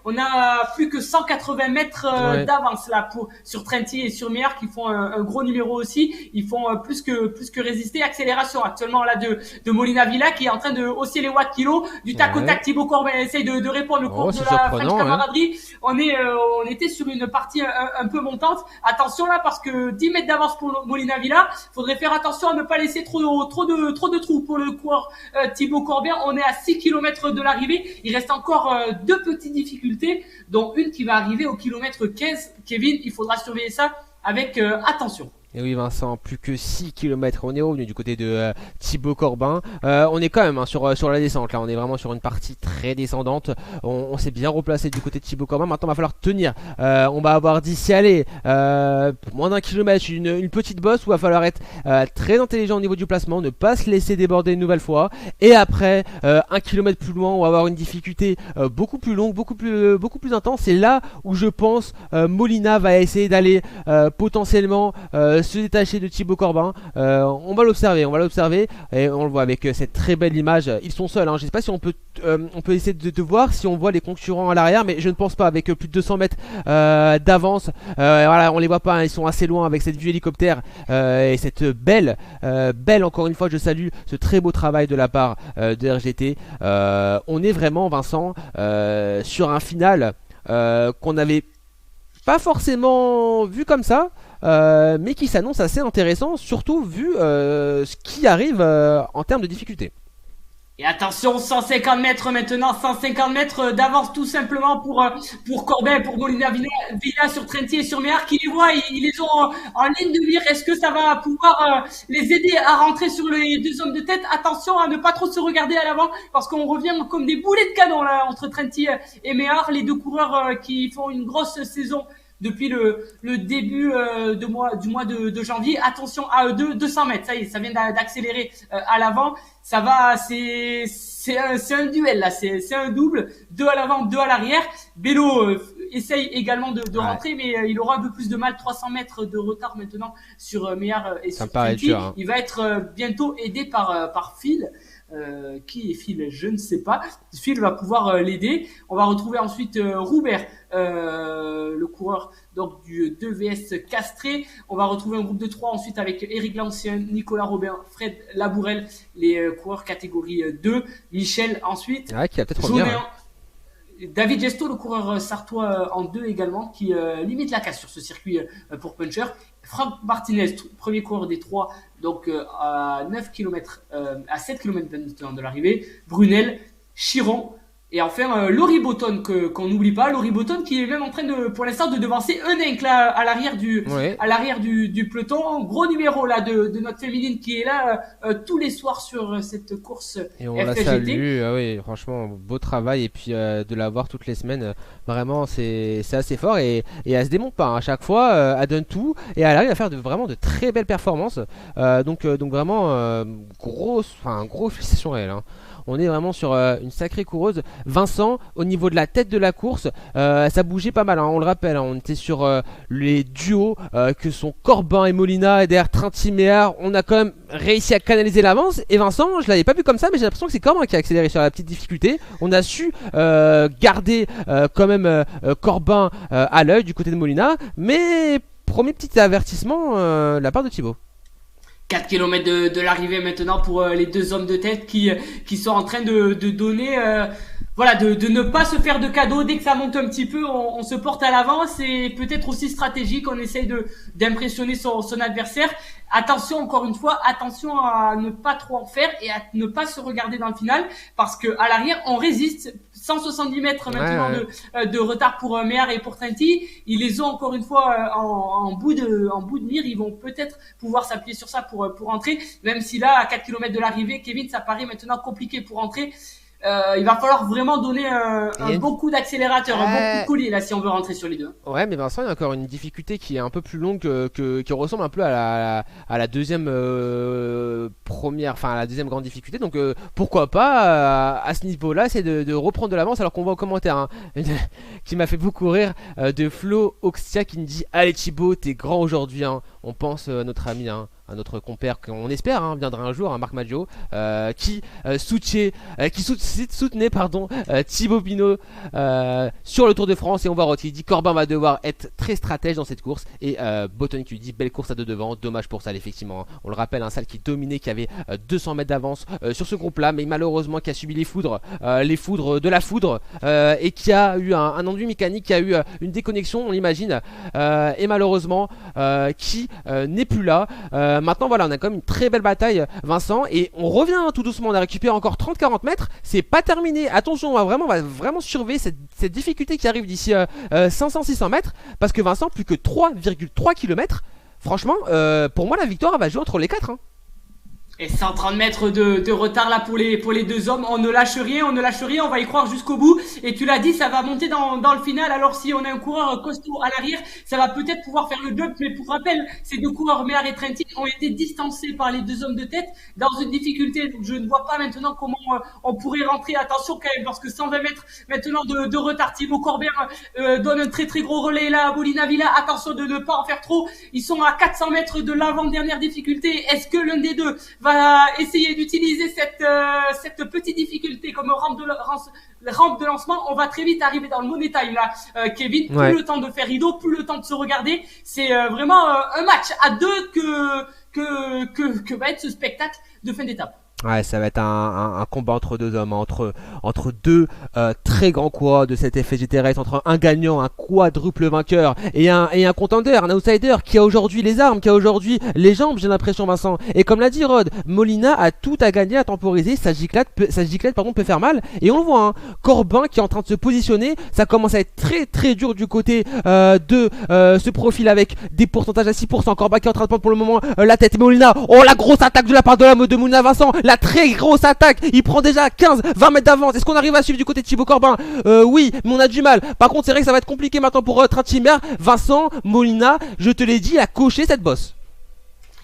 Speaker 2: On a plus que 180 mètres d'avance là sur Trenti et sur Méhar qui font un gros numéro aussi. Ils font plus que résister. Accélération actuellement là de Molina Villa qui est en train de hausser les watts kilo. Du tac au tac, Thibaut Corbin essaye de répondre le cours de la French camaraderie. On était sur une partie un peu montante. Attention là parce que 10 mètres d'avance pour Molina Villa. Faudrait faire attention à ne pas laisser trop de trous pour le coureur Thibaut Corbin. On est à 6 km de l'arrivée. Il reste encore 2 petites difficultés, dont une qui va arriver au kilomètre 15. Kevin, il faudra surveiller ça avec attention.
Speaker 1: Et oui Vincent, plus que 6 km, on est revenu du côté de Thibaut Corbin. On est quand même sur la descente, là on est vraiment sur une partie très descendante. On s'est bien replacé du côté de Thibaut Corbin, maintenant il va falloir tenir. On va avoir d'ici aller moins d'1 kilomètre, une petite bosse où il va falloir être très intelligent au niveau du placement, ne pas se laisser déborder une nouvelle fois. Et après, 1 kilomètre plus loin, on va avoir une difficulté beaucoup plus longue, beaucoup plus intense. C'est là où je pense Molina va essayer d'aller potentiellement se détacher de Thibaut Corbin. On va l'observer et on le voit avec cette très belle image. Ils sont seuls, je ne sais pas si on peut essayer de voir si on voit les concurrents à l'arrière, mais je ne pense pas, avec plus de 200 mètres d'avance. Voilà, on les voit pas, ils sont assez loin avec cette vue hélicoptère et cette belle, encore une fois je salue ce très beau travail de la part de RGT. On est vraiment, Vincent, sur un final qu'on n'avait pas forcément vu comme ça, mais qui s'annonce assez intéressant, surtout vu ce qui arrive en termes de difficulté.
Speaker 2: Et attention, 150 mètres maintenant, 150 mètres d'avance tout simplement pour Corbin, pour Molina Villa sur Trenti et sur Méhar qui les voit, ils les ont en ligne de mire. Est-ce que ça va pouvoir les aider à rentrer sur les deux hommes de tête? Attention à ne pas trop se regarder à l'avant parce qu'on revient comme des boulets de canon là entre Trenti et Méhar, les deux coureurs qui font une grosse saison depuis le début du mois de janvier. Attention à eux deux, 200 mètres, ça y est, ça vient d'accélérer à l'avant. Ça va, c'est un duel là, c'est un double, 2 à l'avant, 2 à l'arrière. Bello essaye également de rentrer, mais il aura un peu plus de mal. 300 mètres de retard maintenant sur Méhar et sur Trenti. Il va être bientôt aidé par Phil. Qui est Phil? Je ne sais pas. Phil va pouvoir l'aider. On va retrouver ensuite Roubert, le coureur donc du 2VS Castré. On va retrouver un groupe de 3 ensuite avec Eric Lancien, Nicolas Robin, Fred Labourel, les coureurs catégorie 2. Michel ensuite.
Speaker 1: Qui va peut-être revenir.
Speaker 2: David Gesto, le coureur sartois en 2 également, qui limite la casse sur ce circuit pour Puncher. Franck Martinez, premier coureur des 3, donc à 9 km, à 7 km maintenant de l'arrivée. Brunel, Chiron. Et enfin, Laurie Botton, qu'on n'oublie pas. Laurie Botton qui est même en train pour l'instant, de devancer Eunenk là, à l'arrière du peloton. Gros numéro là de notre féminine qui est là tous les soirs sur cette course.
Speaker 1: Et on la salue. Ah oui, franchement, beau travail. Et puis de la voir toutes les semaines, vraiment, c'est assez fort. Et elle se démonte pas. À chaque fois, elle donne tout. Et elle arrive à faire vraiment de très belles performances. Donc vraiment, gros félicitations à elle. On est vraiment sur une sacrée coureuse. Vincent, au niveau de la tête de la course, ça bougeait pas mal, on le rappelle. On était sur les duos que sont Corbin et Molina, et derrière Trintiméa. On a quand même réussi à canaliser l'avance. Et Vincent, je l'avais pas vu comme ça, mais j'ai l'impression que c'est Corbin qui a accéléré sur la petite difficulté. On a su garder quand même Corbin à l'œil du côté de Molina. Mais premier petit avertissement de la part de Thibaut.
Speaker 2: 4 km de l'arrivée maintenant pour les 2 hommes de tête qui sont en train de donner de ne pas se faire de cadeaux dès que ça monte un petit peu, on se porte à l'avant. C'est peut-être aussi stratégique, on essaye d'impressionner son adversaire. Attention, encore une fois, attention à ne pas trop en faire et à ne pas se regarder dans le final, parce que à l'arrière on résiste. 170 mètres maintenant de retard pour Méhar et pour Trenti. Ils les ont encore une fois en bout de mire. Ils vont peut-être pouvoir s'appuyer sur ça pour rentrer, même si là à 4 km de l'arrivée, Kevin, ça paraît maintenant compliqué pour rentrer. Il va falloir vraiment donner un bon coup d'accélérateur, un bon coup de collier là si on veut rentrer sur les 2.
Speaker 1: Ouais, mais Vincent, il y a encore une difficulté qui est un peu plus longue qui ressemble un peu à la deuxième première, enfin à la deuxième grande difficulté. Donc pourquoi pas à ce niveau-là, c'est de reprendre de l'avance, alors qu'on voit au commentaire qui m'a fait beaucoup rire de Flo Oxtia qui me dit: allez Thibaut, t'es grand aujourd'hui, on pense à notre ami, à notre compère qu'on espère viendra un jour, Marc Maggio, qui soutenait Thibaut Pinot sur le Tour de France. Et on voit qu'il dit Corbin va devoir être très stratège dans cette course. Et Botton qui lui dit belle course à 2 devant, dommage pour ça effectivement. On le rappelle, un Salle qui dominait, qui avait 200 mètres d'avance sur ce groupe là, mais malheureusement qui a subi les foudres de la foudre, et qui a eu un enduit mécanique, qui a eu une déconnexion, on l'imagine, et malheureusement qui n'est plus là. Maintenant voilà, on a quand même une très belle bataille, Vincent, et on revient tout doucement. On a récupéré encore 30-40 mètres, c'est pas terminé. Attention, on va vraiment surveiller cette difficulté qui arrive d'ici 500-600 mètres, parce que Vincent, plus que 3,3 km. Franchement, pour moi la victoire va jouer entre les 4.
Speaker 2: Et 130 mètres de retard là pour les 2 hommes. On ne lâche rien, on va y croire jusqu'au bout. Et tu l'as dit, ça va monter dans le final. Alors si on a un coureur costaud à l'arrière, ça va peut-être pouvoir faire le jump. Mais pour rappel, ces 2 coureurs, Méhar et Trenti, ont été distancés par les 2 hommes de tête dans une difficulté. Donc je ne vois pas maintenant comment on pourrait rentrer. Attention quand même, parce que 120 mètres maintenant de retard. Thibaut Corbin donne un très très gros relais là à Molina Villa. Attention de ne pas en faire trop. Ils sont à 400 mètres de l'avant-dernière difficulté. Est-ce que l'un des deux va essayer d'utiliser cette petite difficulté comme rampe de lancement? On va très vite arriver dans le money time là, Kevin. Plus le temps de faire rideau, plus le temps de se regarder. C'est vraiment un match à 2 que va être ce spectacle de fin d'étape.
Speaker 1: Ouais, ça va être un combat entre 2 hommes, entre 2 très grands quads de cette FSGT Race, entre un gagnant, un quadruple vainqueur et un contender, un outsider qui a aujourd'hui les armes, qui a aujourd'hui les jambes, j'ai l'impression, Vincent. Et comme l'a dit Rod, Molina a tout à gagner, à temporiser, sa giclette peut faire mal. Et on le voit, Corbin qui est en train de se positionner, ça commence à être très très dur du côté de ce profil avec des pourcentages à 6%. Corbin qui est en train de prendre pour le moment la tête. Molina, oh la grosse attaque de la part de Molina, Vincent. La très grosse attaque, il prend déjà 15-20 mètres d'avance. Est-ce qu'on arrive à suivre du côté de Thibaut Corbin? Oui, mais on a du mal. Par contre, c'est vrai que ça va être compliqué maintenant pour Trintiméa. Vincent, Molina, je te l'ai dit, il a coché cette bosse.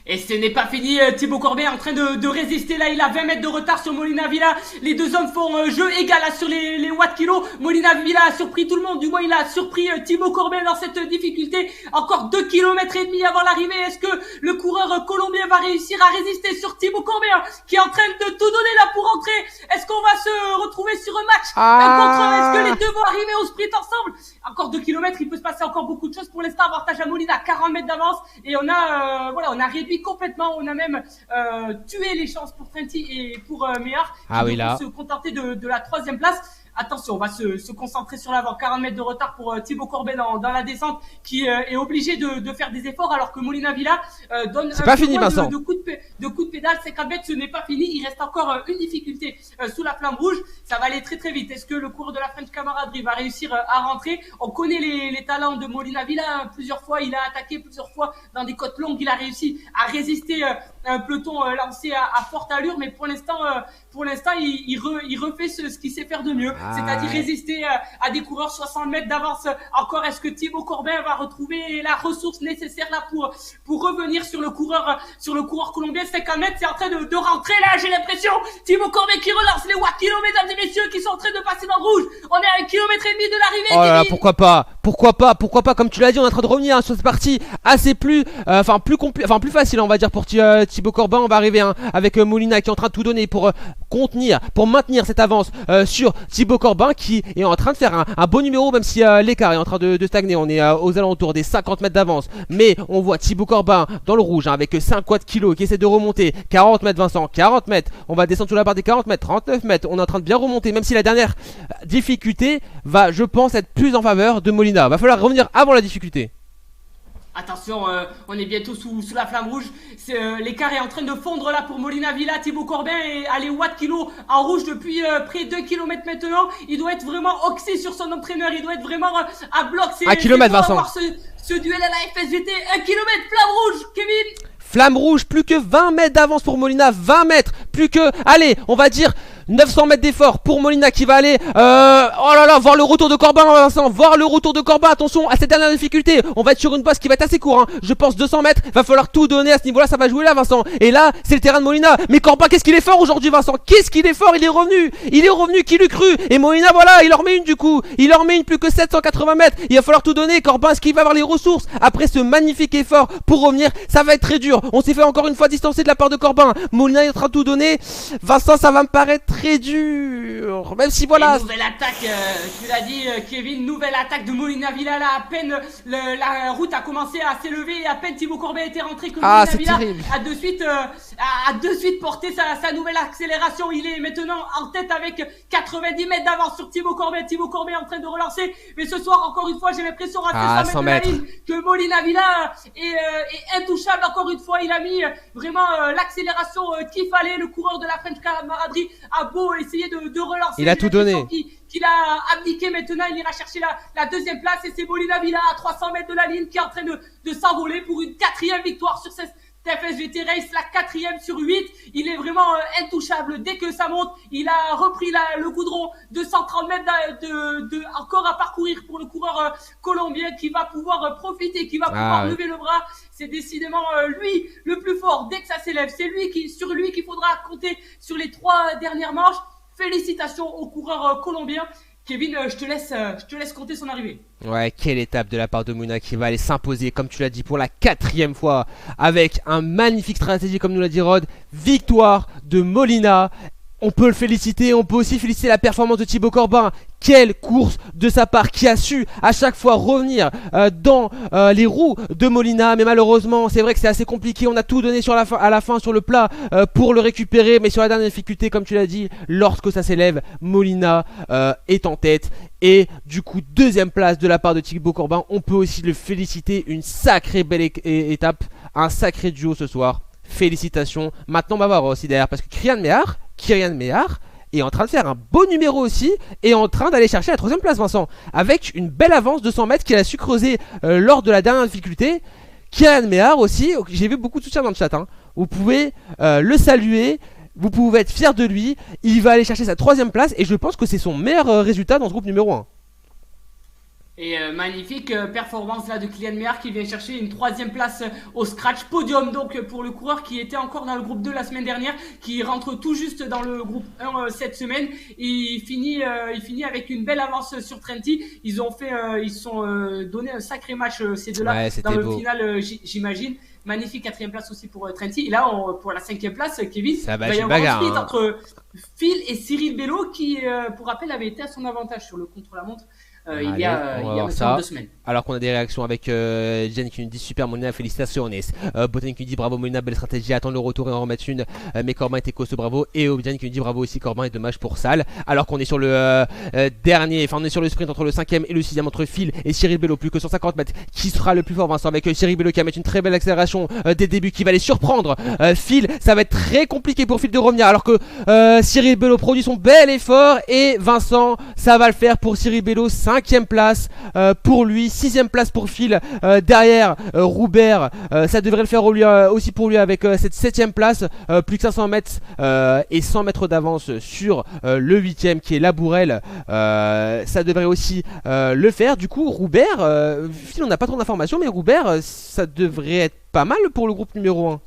Speaker 2: Et ce n'est pas fini, Thibaut Corbin est en train de résister là, il a 20 mètres de retard sur Molina Villa. Les 2 hommes font jeu égal là, sur les watts kilos. Molina Villa a surpris tout le monde, du moins il a surpris Thibaut Corbin dans cette difficulté. Encore 2 km et demi avant l'arrivée. Est-ce que le coureur colombien va réussir à résister sur Thibaut Corbin qui est en train de tout donner là pour entrer? Est-ce qu'on va se retrouver sur un match est-ce que les 2 vont arriver au sprint ensemble? Encore 2 km, il peut se passer encore beaucoup de choses pour l'instant. Avantage à Molina, 40 mètres d'avance, et on a on a réduit complètement, on a même tué les chances pour Trenti et pour Méhar qui vont se contenter de la 3e place. attention, on va se concentrer sur l'avant. 40 mètres de retard pour Thibaut Corbet dans la descente, qui est obligé de faire des efforts, alors que Molina Villa donne
Speaker 1: c'est pas fini, Vincent.
Speaker 2: de coups de pédale. 50 mètres, ce n'est pas fini. Il reste encore une difficulté sous la flamme rouge. Ça va aller très très vite. Est-ce que le coureur de la French Camaraderie va réussir à rentrer? On connaît les talents de Molina Villa. Plusieurs fois, il a attaqué, plusieurs fois dans des côtes longues, il a réussi à résister à un peloton lancé à forte allure, mais pour l'instant, il refait ce qu'il sait faire de mieux, c'est-à-dire résister à des coureurs 60 mètres d'avance. Encore, est-ce que Thibaut Corbin va retrouver la ressource nécessaire là pour revenir sur le coureur colombien? 50 mètres, c'est en train de rentrer là, j'ai l'impression. Thibaut Corbin qui relance les watts kilos, mesdames et messieurs, qui sont en train de passer dans le rouge. On est à 1,5 km de l'arrivée.
Speaker 1: Oh là là, pourquoi pas, comme tu l'as dit, on est en train de revenir sur cette partie assez plus facile, on va dire, pour Thibaut Corbin. On va arriver avec Molina qui est en train de tout donner pour maintenir cette avance sur Thibaut Corbin, qui est en train de faire un bon numéro, même si l'écart est en train de stagner. On est aux alentours des 50 mètres d'avance, mais on voit Thibaut Corbin dans le rouge avec 5 watts kilos qui essaie de remonter. 40 mètres, Vincent, 40 mètres, on va descendre sous la barre des 40 mètres, 39 mètres, on est en train de bien remonter, même si la dernière difficulté va, je pense, être plus en faveur de Molina. Va falloir revenir avant la difficulté.
Speaker 2: Attention, on est bientôt sous la flamme rouge. L'écart est en train de fondre là pour Molina Villa. Thibaut Corbin est allé watt kilo en rouge depuis près de 2 km maintenant. Il doit être vraiment oxy sur son entraîneur. Il doit être vraiment à bloc.
Speaker 1: 1 km, Vincent.
Speaker 2: Ce duel à la FSVT. 1 km, flamme rouge, Kevin.
Speaker 1: Flamme rouge, plus que 20 mètres d'avance pour Molina, 20 mètres, plus que, allez, on va dire 900 mètres d'effort pour Molina qui va aller, oh là là, voir le retour de Corbin, Vincent, voir le retour de Corbin. Attention à cette dernière difficulté, on va être sur une passe qui va être assez court, hein. Je pense 200 mètres, va falloir tout donner à ce niveau là, ça va jouer là, Vincent. Et là, c'est le terrain de Molina, mais Corbin, qu'est-ce qu'il est fort aujourd'hui, Vincent, qu'est-ce qu'il est fort, il est revenu, qui l'eût cru. Et Molina, voilà, il en remet une du coup, il en remet une, plus que 780 mètres, il va falloir tout donner. Corbin, est-ce qu'il va avoir les ressources après ce magnifique effort pour revenir? Ça va être très dur, on s'est fait encore une fois distancer de la part de Corbin. Molina est en train de tout donner, Vincent, ça va me paraître très dur. Même si voilà.
Speaker 2: Et nouvelle attaque, tu l'as dit, Kevin, nouvelle attaque de Molina Villa là. À peine la route a commencé à s'élever, et à peine Thibaut Corbin était rentré, que Molina Villa a de suite porté sa nouvelle accélération. Il est maintenant en tête avec 90 mètres d'avance sur Thibaut Corbin. Thibaut Corbin est en train de relancer, mais ce soir encore une fois j'ai l'impression à 100 mètres de la ligne que Molina Villa est intouchable. Encore une fois, il a mis vraiment l'accélération qu'il fallait. Le coureur de la French Camaraderie a beau essayer de relancer,
Speaker 1: il a tout donné,
Speaker 2: qu'il a abdiqué. Maintenant il ira chercher la deuxième place, et c'est Molina Villa à 300 mètres de la ligne qui est en train de s'envoler pour une 4e victoire sur cette FSVT Race, la 4e sur 8. Il est vraiment intouchable dès que ça monte. Il a repris le goudron, 230 mètres encore à parcourir pour le coureur colombien, qui va pouvoir profiter, qui va pouvoir lever le bras. C'est décidément lui le plus fort dès que ça s'élève. C'est sur lui qu'il faudra compter sur les 3 dernières manches. Félicitations au coureur colombien. Kevin, je te laisse compter son arrivée.
Speaker 1: Ouais, quelle étape de la part de Molina qui va aller s'imposer, comme tu l'as dit, pour la 4e fois, avec un magnifique stratégie, comme nous l'a dit Rod. Victoire de Molina. On peut le féliciter, on peut aussi féliciter la performance de Thibaut Corbin. Quelle course de sa part, qui a su à chaque fois revenir dans les roues de Molina. Mais malheureusement, c'est vrai que c'est assez compliqué. On a tout donné à la fin sur le plat pour le récupérer. Mais sur la dernière difficulté, comme tu l'as dit, lorsque ça s'élève, Molina est en tête. Et du coup, 2e place de la part de Thibaut Corbin. On peut aussi le féliciter. Une sacrée belle étape, un sacré duo ce soir. Félicitations. Maintenant, on va voir aussi derrière, parce que Kyrian Mehar est en train de faire un beau numéro aussi, et en train d'aller chercher la 3e place, Vincent, avec une belle avance de 100 mètres qu'il a su creuser lors de la dernière difficulté. Kyrian Mehar aussi, j'ai vu beaucoup de soutien dans le chat, hein. Vous pouvez le saluer, vous pouvez être fier de lui. Il va aller chercher sa 3e place, et je pense que c'est son meilleur résultat dans ce groupe numéro 1.
Speaker 2: Et magnifique performance là de Kylian Mehar, qui vient chercher une 3e place au scratch podium, donc pour le coureur qui était encore dans le groupe 2 la semaine dernière, qui rentre tout juste dans le groupe 1 cette semaine. Il finit avec une belle avance sur Trenti. Ils sont donné un sacré match ces deux-là, dans le final, j'imagine. Magnifique 4e place aussi pour Trenti. Et là, pour la 5e place, Kevin,
Speaker 1: ça va
Speaker 2: y avoir
Speaker 1: bagarre,
Speaker 2: un split entre Phil et Cyril Bello, qui, pour rappel, avait été à son avantage sur le contre-la-montre il y a maintenant 2 semaines.
Speaker 1: Alors qu'on a des réactions avec Jen qui nous dit super Molina, félicitations. Botan qui nous dit bravo Molina, belle stratégie, attends le retour et en remettre une. Mais Corbin était costaud, bravo. Et Jen qui nous dit bravo aussi Corbin et dommage pour Salle. Alors qu'on est sur le on est sur le sprint entre le 5ème et le 6ème entre Phil et Cyril Bello, plus que 150 mètres. Qui sera le plus fort, Vincent, avec Cyril Bello qui va mettre une très belle accélération des débuts qui va les surprendre. Phil, ça va être très compliqué pour Phil de revenir alors que Cyril Bello produit son bel effort et Vincent, ça va le faire pour Cyril Bello, 5ème place pour lui. 6ème place pour Phil, derrière Roubert, ça devrait le faire aussi pour lui avec cette 7ème place, plus que 500 mètres et 100 mètres d'avance sur le 8ème qui est Labourel, ça devrait aussi le faire. Du coup Roubert, Phil on n'a pas trop d'informations mais Roubert ça devrait être pas mal pour le groupe numéro 1.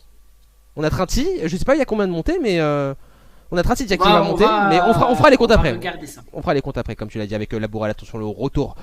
Speaker 1: On a Trinti, je sais pas il y a combien de montées mais... on a Tracy Jack qui va monter, mais on fera les comptes après. On fera les comptes après, comme tu l'as dit avec Labourel. Attention le retour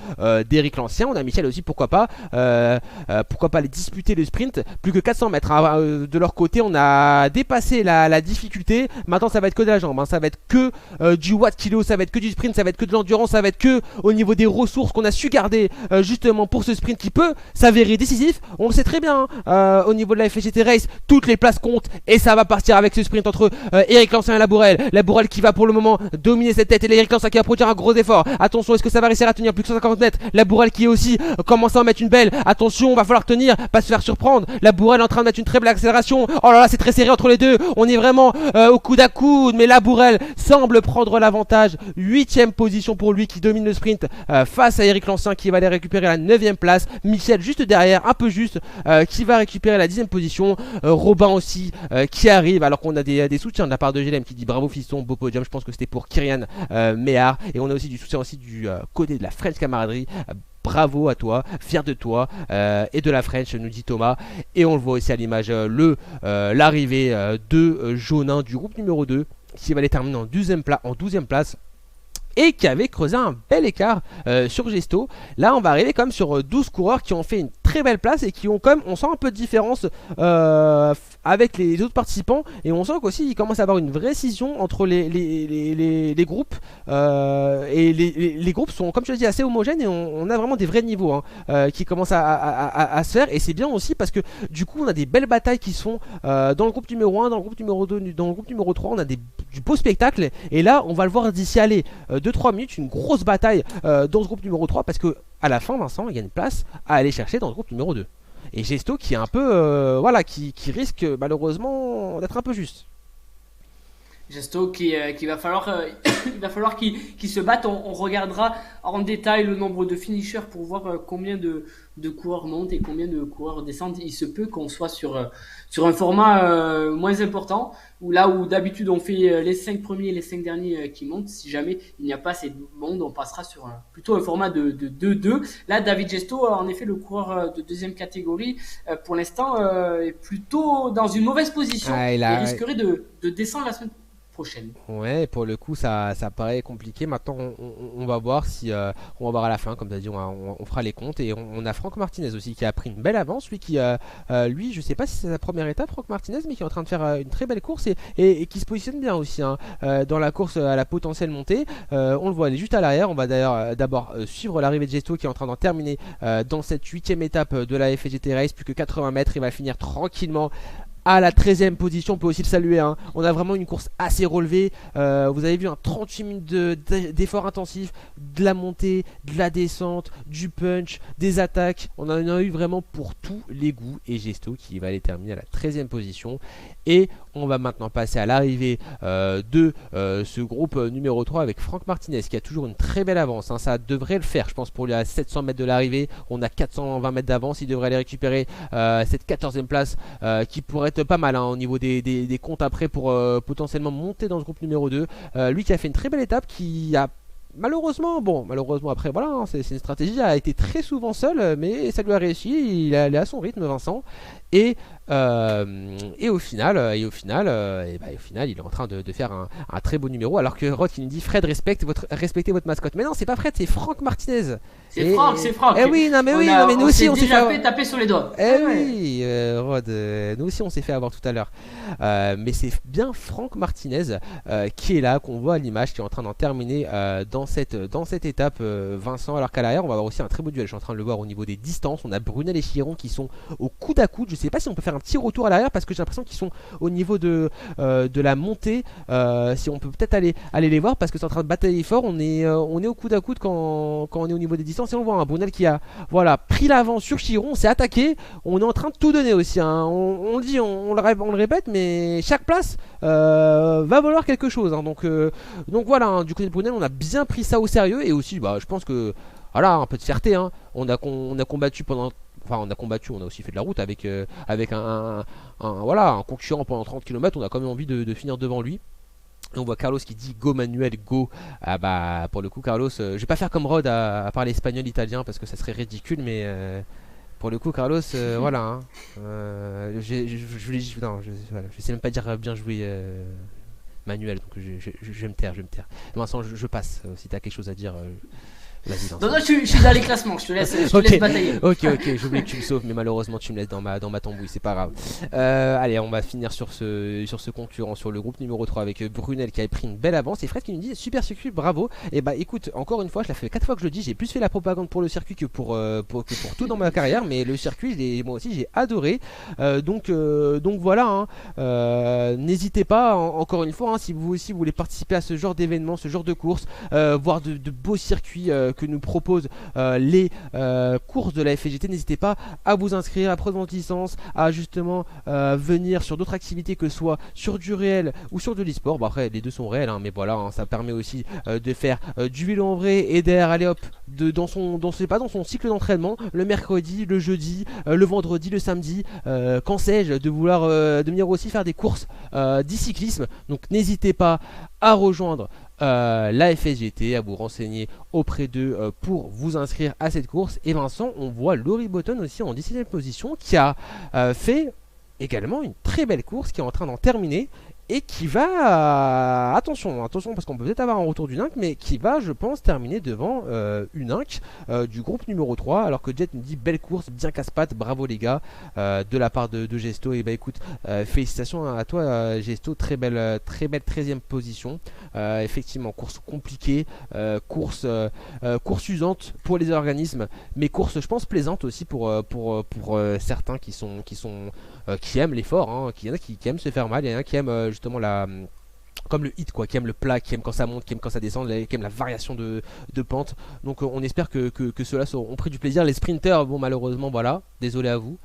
Speaker 1: d'Eric l'Ancien. On a Michel aussi, pourquoi pas les disputer le sprint. Plus que 400 mètres. De leur côté, on a dépassé la difficulté. Maintenant, ça va être que de la jambe. Ça va être que du watt kilo, ça va être que du sprint, ça va être que de l'endurance, ça va être que au niveau des ressources qu'on a su garder justement pour ce sprint qui peut s'avérer décisif. On le sait très bien. Au niveau de la FGT Race, toutes les places comptent et ça va partir avec ce sprint entre Eric l'Ancien et Labourel. Labourel qui va pour le moment dominer cette tête et l'Eric L'Ancien qui va produire un gros effort. Attention, est-ce que ça va réussir à tenir plus que 150 mètres? Labourel qui est aussi commence à en mettre une belle. Attention, va falloir tenir, pas se faire surprendre. Labourel est en train de mettre une très belle accélération. Oh là là, c'est très serré entre les deux. On est vraiment au coude à coude, mais Labourel semble prendre l'avantage. 8ème position pour lui qui domine le sprint face à Eric L'Ancien qui va aller récupérer la 9ème place. Michel juste derrière, un peu juste, qui va récupérer la 10ème position. Robin aussi qui arrive alors qu'on a des soutiens de la part de GLM qui dit bravo fiston, beau podium. Je pense que c'était pour Kyrian Méhard et on a aussi du soutien aussi du côté de la French camaraderie. Bravo à toi, fier de toi et de la French, nous dit Thomas. Et on le voit aussi à l'image l'arrivée de Jonin du groupe numéro 2 qui va aller terminer en 12ème place et qui avait creusé un bel écart sur Gesto. Là on va arriver comme sur 12 coureurs qui ont fait une très belle place et qui ont comme, on sent un peu de différence avec les autres participants et on sent qu'aussi il commence à avoir une vraie scission entre les groupes et les groupes sont comme je l'ai dit assez homogènes et on a vraiment des vrais niveaux qui commencent à se faire et c'est bien aussi parce que du coup on a des belles batailles qui se font dans le groupe numéro 1, dans le groupe numéro 2, dans le groupe numéro 3 on a du beau spectacle et là on va le voir d'ici aller 2-3 minutes, une grosse bataille dans ce groupe numéro 3 parce que à la fin Vincent il y a une place à aller chercher dans ce groupe numéro 2 et Gesto qui est un peu qui risque malheureusement d'être un peu juste.
Speaker 2: Gesto qui va falloir il va falloir qu'il se batte. On regardera en détail le nombre de finishers pour voir combien de coureurs montent et combien de coureurs descendent. Il se peut qu'on soit sur un format moins important où d'habitude on fait les 5 premiers et les 5 derniers qui montent. Si jamais il n'y a pas assez de monde, on passera sur plutôt un format de 2-2. Là David Gesto, en effet le coureur de deuxième catégorie pour l'instant est plutôt dans une mauvaise position et risquerait de descendre la semaine prochaine.
Speaker 1: Ouais, pour le coup ça paraît compliqué. Maintenant on va voir si on va voir à la fin, comme tu as dit, on fera les comptes et on a Franck Martinez aussi qui a pris une belle avance, lui qui lui je sais pas si c'est sa première étape Franck Martinez mais qui est en train de faire une très belle course et qui se positionne bien aussi dans la course à la potentielle montée. On le voit, elle est juste à l'arrière. On va d'ailleurs d'abord suivre l'arrivée de Gesto qui est en train d'en terminer dans cette 8ème étape de la FGT Race, plus que 80 mètres. Il va finir tranquillement à la 13ème position. On peut aussi le saluer on a vraiment une course assez relevée. Vous avez vu 38 minutes d'effort intensif, de la montée, de la descente, du punch, des attaques. On en a eu vraiment pour tous les goûts. Et Gesto qui va aller terminer à la 13ème position. Et on va maintenant passer à l'arrivée de ce groupe numéro 3 avec Franck Martinez qui a toujours une très belle avance. Ça devrait le faire, je pense, pour lui à 700 mètres de l'arrivée. On a 420 mètres d'avance. Il devrait aller récupérer cette 14ème place qui pourrait être pas mal au niveau des comptes après pour potentiellement monter dans ce groupe numéro 2. Lui qui a fait une très belle étape, qui a malheureusement après voilà, c'est une stratégie, a été très souvent seul mais ça lui a réussi. Il est allé à son rythme Vincent et au final il est en train de faire un très beau numéro alors que Rod qui nous dit Fred respectez votre mascotte. Mais non, c'est pas Fred, c'est Franck Martinez.
Speaker 2: C'est Franck.
Speaker 1: Oui, non mais nous aussi on s'est fait
Speaker 2: taper sur les doigts.
Speaker 1: Oui, Rod, nous aussi on s'est fait avoir tout à l'heure. Mais c'est bien Franck Martinez qui est là, qu'on voit à l'image, qui est en train d'en terminer dans dans cette étape, Vincent. Alors qu'à l'arrière, on va avoir aussi un très beau duel. Je suis en train de le voir au niveau des distances. On a Brunel et Chiron qui sont au coude à coude. Je sais pas si on peut faire un petit retour à l'arrière parce que j'ai l'impression qu'ils sont au niveau de la montée. Si on peut peut-être aller les voir parce que c'est en train de batailler fort. On est au coude à coude quand on est au niveau des distances. Et on voit un Brunel qui a pris l'avant sur Chiron. On s'est attaqué. On est en train de tout donner aussi. Hein. On le dit, on le répète, mais chaque place va valoir quelque chose. Hein. Donc voilà, hein, du côté de Brunel, on a bien pris ça au sérieux. Et aussi, je pense que voilà, un peu de fierté. Hein. On a combattu pendant. Enfin, on a aussi fait de la route avec un concurrent pendant 30 km. On a quand même envie de finir devant lui. Et on voit Carlos qui dit go Manuel, go. Ah pour le coup, Carlos, je vais pas faire comme Rod à parler espagnol, italien parce que ça serait ridicule, mais pour le coup, Carlos, voilà. Hein, je sais même pas dire bien joué. Manuel, donc je vais me taire. Vincent, je passe. Si t'as quelque chose à dire, vas-y.
Speaker 2: Non, je suis dans les classements, je te laisse batailler.
Speaker 1: Ok, je voulais que tu me sauves, mais malheureusement tu me laisses dans ma tambouille, c'est pas grave. Allez, on va finir sur ce concurrent, sur le groupe numéro 3 avec Brunel qui a pris une belle avance. Et Fred qui nous dit super circuit, bravo. Et écoute, encore une fois, je l'ai fait 4 fois que je le dis, j'ai plus fait la propagande pour le circuit que pour tout dans ma carrière, mais le circuit, moi aussi j'ai adoré. Donc voilà, hein, n'hésitez pas, encore une fois, hein, si vous aussi voulez participer à ce genre d'événement, ce genre de course, voir de beaux circuits que nous proposent les courses de la FGT, n'hésitez pas à vous inscrire, à prendre votre licence, à justement venir sur d'autres activités, que ce soit sur du réel ou sur de l'e-sport. Après les deux sont réels, hein, mais voilà, hein, ça permet aussi de faire du vélo en vrai et d'air, allez hop, dans son cycle d'entraînement, le mercredi, le jeudi, le vendredi, le samedi, quand sais-je, de venir aussi faire des courses d'e-cyclisme. Donc n'hésitez pas à rejoindre la FSGT, à vous renseigner auprès d'eux pour vous inscrire à cette course. Et Vincent, on voit Laurie Botton aussi en 17ème position qui a fait également une très belle course, qui est en train d'en terminer et qui va, attention parce qu'on peut peut-être avoir un retour d'une Inc, mais qui va, je pense, terminer devant une Inc du groupe numéro 3, alors que Jet nous dit belle course, bien casse-pattes, bravo les gars, de la part de Gesto. Et écoute, félicitations à toi Gesto, très belle 13ème position. Effectivement, course compliquée, course usante pour les organismes, mais course, je pense, plaisante aussi pour certains qui aiment l'effort, hein, il y en a qui aiment se faire mal, il y en a qui aiment justement comme le hit, quoi, qui aime le plat, qui aime quand ça monte, qui aime quand ça descend, qui aime la variation de pente. Donc on espère que ceux-là ont pris du plaisir. Les sprinters, bon, malheureusement, voilà, désolé à vous.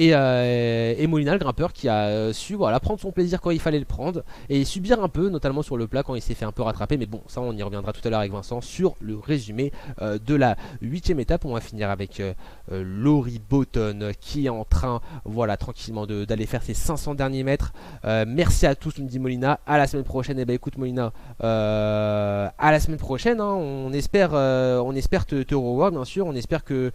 Speaker 1: Et Molina, le grimpeur, qui a su prendre son plaisir quand il fallait le prendre et subir un peu, notamment sur le plat quand il s'est fait un peu rattraper. Mais bon, ça on y reviendra tout à l'heure avec Vincent sur le résumé de la 8ème étape. On va finir avec Laurie Botton qui est en train, tranquillement d'aller faire ses 500 derniers mètres. Merci à tous, me dit Molina. À la semaine prochaine. Et écoute Molina, à la semaine prochaine, hein. On espère te revoir, bien sûr. On espère que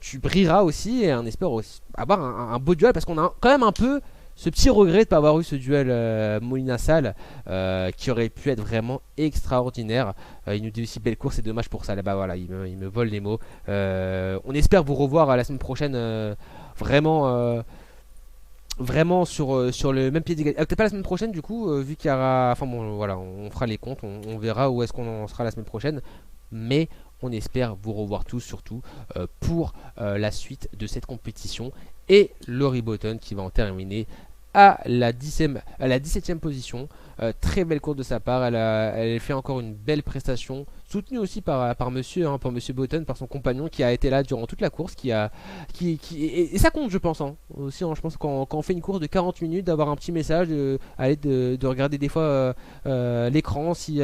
Speaker 1: tu brilleras aussi, et on espère aussi avoir un beau duel, parce qu'on a quand même un peu ce petit regret de ne pas avoir eu ce duel Molina-Salle qui aurait pu être vraiment extraordinaire. Il nous dit aussi belle course, c'est dommage pour ça. Là-bas, voilà, il me vole les mots. On espère vous revoir la semaine prochaine, vraiment sur le même pied d'égalité. Peut-être pas la semaine prochaine du coup, vu qu'il y aura, enfin bon, voilà, on fera les comptes, on verra où est-ce qu'on en sera la semaine prochaine, mais on espère vous revoir tous, surtout pour la suite de cette compétition. Et Laurie Botton qui va en terminer à la 17ème position. Très belle course de sa part. Elle fait encore une belle prestation, soutenue aussi par monsieur Botton, par son compagnon qui a été là durant toute la course, et ça compte, je pense, hein, aussi, hein, je pense quand on fait une course de 40 minutes, d'avoir un petit message, de regarder des fois l'écran si